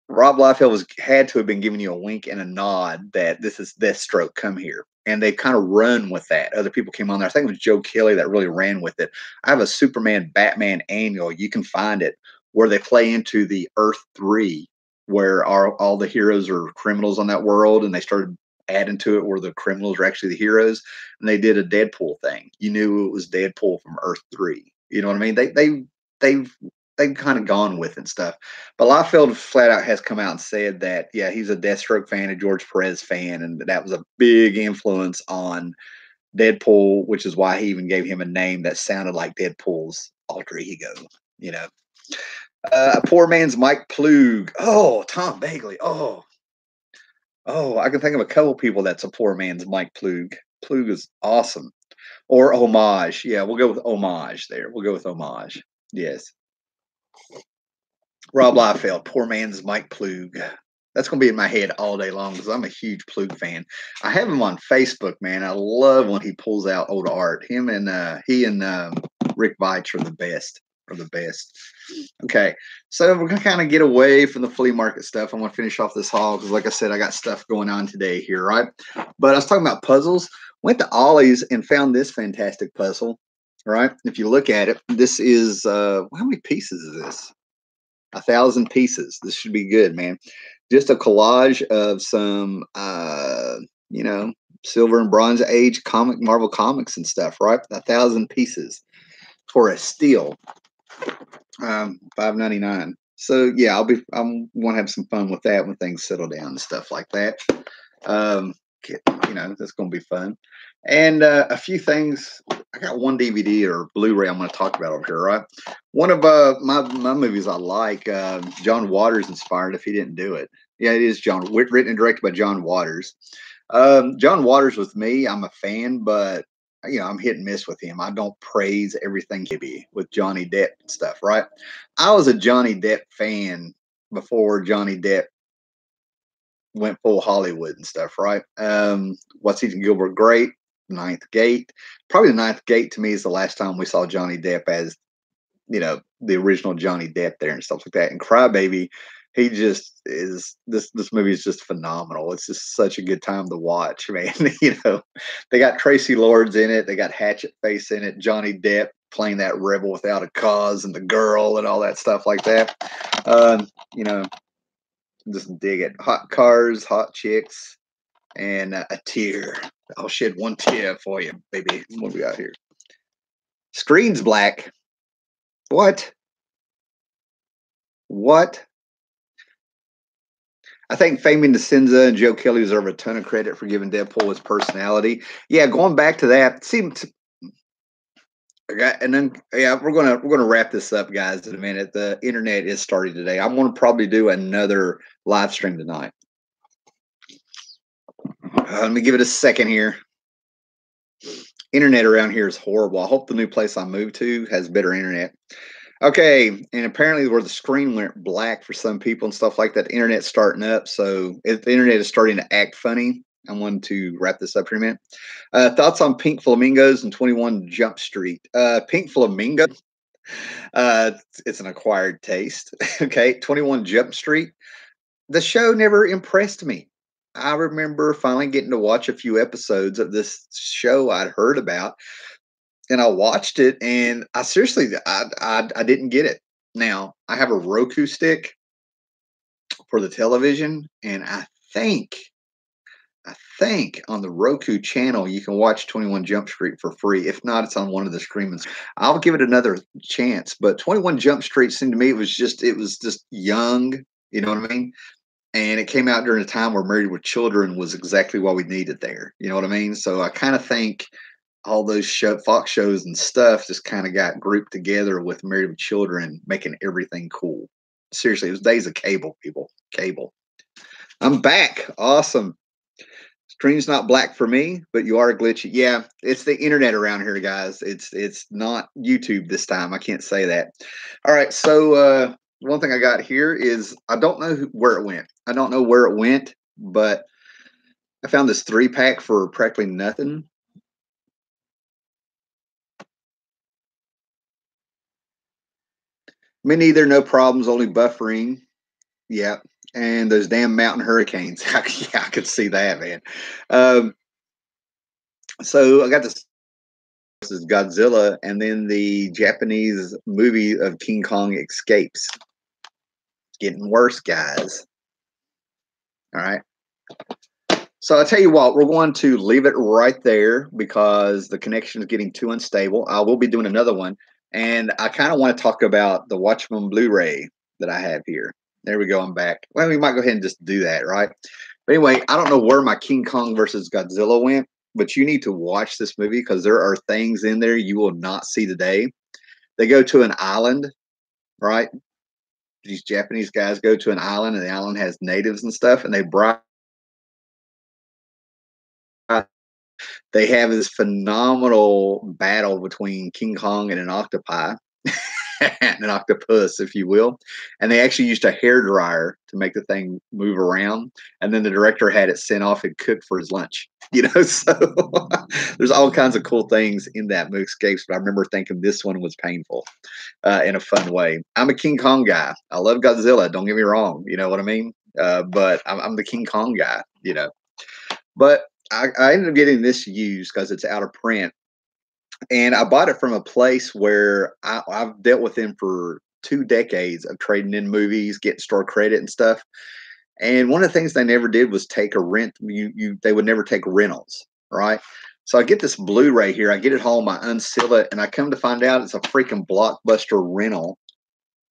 Rob Liefeld had to have been giving you a wink and a nod that this is Deathstroke, come here. And they kind of run with that. Other people came on there. I think it was Joe Kelly that really ran with it. I have a Superman Batman annual. You can find it where they play into the Earth 3, where all the heroes are criminals on that world. And they started adding to it where the criminals are actually the heroes. And they did a Deadpool thing. You knew it was Deadpool from Earth 3. You know what I mean? They've kind of gone with and stuff. But Liefeld flat out has come out and said that, yeah, he's a Deathstroke fan, a George Perez fan, and that was a big influence on Deadpool, which is why he even gave him a name that sounded like Deadpool's alter ego, you know. A poor man's Mike Plug. Oh, Tom Bagley. Oh, I can think of a couple people that's a poor man's Mike Plug. Plug is awesome. Or Homage. Yeah, we'll go with Homage there. We'll go with Homage. Yes. Rob Liefeld, poor man's Mike Plug. That's going to be in my head all day long because I'm a huge Plug fan. I have him on Facebook, man. I love when he pulls out old art. He and Rick Veitch are the best. Okay, so we're gonna kind of get away from the flea market stuff. I'm gonna finish off this haul because, like I said, I got stuff going on today here, right? But I was talking about puzzles. Went to Ollie's and found this fantastic puzzle. Right? If you look at it, this is how many pieces is this? 1,000 pieces. This should be good, man. Just a collage of some, you know, Silver and Bronze Age Marvel comics and stuff, right? 1,000 pieces for a steal. $5.99. So yeah, I'm gonna have some fun with that when things settle down and stuff like that. You know, that's gonna be fun. And a few things. I got one DVD or Blu-ray I'm going to talk about over here, right? One of my movies I like, John Waters inspired. If he didn't do it, yeah, it is written and directed by John Waters. John Waters with me, I'm a fan, but you know, I'm hit and miss with him. I don't praise everything he be with Johnny Depp and stuff, right? I was a Johnny Depp fan before Johnny Depp went full Hollywood and stuff, right? What's Eating Gilbert Grape, Ninth Gate. Probably the Ninth Gate to me is the last time we saw Johnny Depp as, you know, the original Johnny Depp there and stuff like that. And Crybaby, he just is, this movie is just phenomenal. It's just such a good time to watch, man. You know, they got Tracy Lords in it, they got Hatchet Face in it, Johnny Depp playing that rebel without a cause and the girl and all that stuff like that. You know, just dig it. Hot cars, hot chicks, and a tear. I'll shed one tear for you, baby. What we got here? Screen's black. What? I think Fabian Nicieza and Joe Kelly deserve a ton of credit for giving Deadpool his personality. Yeah, going back to that, and then yeah, we're gonna wrap this up, guys, in a minute. The internet is starting today. I'm gonna probably do another live stream tonight. Let me give it a second here. Internet around here is horrible. I hope the new place I moved to has better internet. Okay, and apparently where the screen went black for some people and stuff like that, the internet's starting up. So if the internet is starting to act funny, I wanted to wrap this up here a minute. Thoughts on Pink Flamingos and 21 Jump Street? Pink Flamingo, it's an acquired taste. Okay, 21 Jump Street. The show never impressed me. I remember finally getting to watch a few episodes of this show I'd heard about, and I watched it, and I seriously, I didn't get it. Now I have a Roku stick for the television, and think, I think on the Roku channel you can watch 21 Jump Street for free. If not, it's on one of the streamings. I'll give it another chance. But 21 Jump Street seemed to me it was just young. You know what I mean? And it came out during a time where Married with Children was exactly what we needed there. You know what I mean? So I kind of think all those Fox shows and stuff just kind of got grouped together with Married with Children, making everything cool. Seriously, it was days of cable, people. Cable. I'm back. Awesome. Screen's not black for me, but you are glitchy. Yeah, it's the internet around here, guys. It's not YouTube this time. I can't say that. All right, so one thing I got here is I don't know where it went. I don't know where it went, but I found this 3-pack for practically nothing. Me neither. No problems. Only buffering. Yeah, and those damn mountain hurricanes. Yeah, I could see that, man. So I got this is Godzilla, and then the Japanese movie of King Kong escapes. It's getting worse, guys. All right. So I'll tell you what, we're going to leave it right there because the connection is getting too unstable. I will be doing another one, and I kind of want to talk about the Watchmen Blu-ray that I have here. There we go. I'm back. Well, we might go ahead and just do that, right? But anyway, I don't know where my King Kong versus Godzilla went, but you need to watch this movie because there are things in there you will not see today. They go to an island, right? These Japanese guys go to an island, and the island has natives and stuff, and they have this phenomenal battle between King Kong and an octopi, an octopus, if you will. And they actually used a hair dryer to make the thing move around. And then the director had it sent off and cooked for his lunch. You know, so there's all kinds of cool things in that movie escapes. But I remember thinking this one was painful in a fun way. I'm a King Kong guy. I love Godzilla. Don't get me wrong. You know what I mean? But I'm the King Kong guy. You know, but I ended up getting this used because it's out of print, and I bought it from a place where I've dealt with them for 2 decades of trading in movies, getting store credit and stuff. And one of the things they never did was take a rent. They would never take rentals, right? So I get this Blu-ray here. I get it home. I unseal it, and I come to find out it's a freaking Blockbuster rental.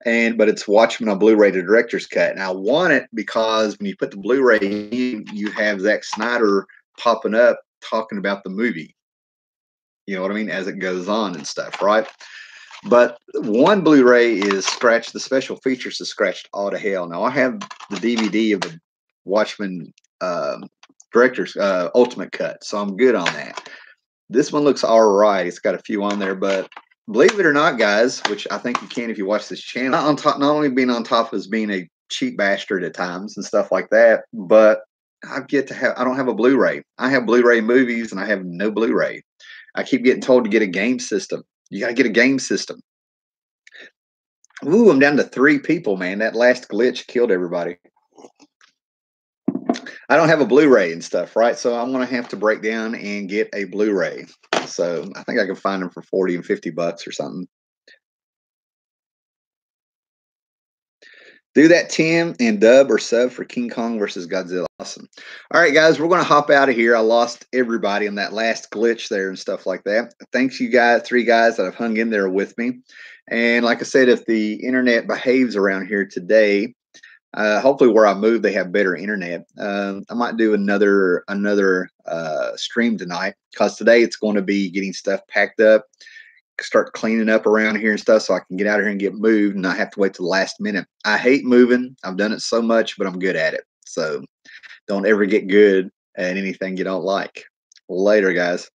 But it's Watchmen on Blu-ray, the director's cut. And I want it because when you put the Blu-ray in, you have Zack Snyder popping up talking about the movie. You know what I mean? As it goes on and stuff, right? But one Blu-ray is scratched. The special features is scratched all to hell. Now I have the DVD of the Watchmen director's ultimate cut, so I'm good on that. This one looks all right. It's got a few on there, but believe it or not, guys, which I think you can if you watch this channel, not only being on top as being a cheap bastard at times and stuff like that, but I don't have a Blu-ray. I have Blu-ray movies and I have no Blu-ray. I keep getting told to get a game system. You got to get a game system. Ooh, I'm down to 3 people, man. That last glitch killed everybody. I don't have a Blu-ray and stuff, right? So I'm going to have to break down and get a Blu-ray. So I think I can find them for 40 and 50 bucks or something. Do that, Tim, and dub or sub for King Kong versus Godzilla. Awesome. All right, guys, we're going to hop out of here. I lost everybody on that last glitch there and stuff like that. Thanks, you guys, 3 guys that have hung in there with me. And like I said, if the internet behaves around here today, hopefully where I move, they have better internet. I might do another stream tonight because today it's going to be getting stuff packed up, start cleaning up around here and stuff so I can get out of here and get moved and not have to wait till the last minute. I hate moving. I've done it so much, but I'm good at it. So don't ever get good at anything you don't like. Later, guys.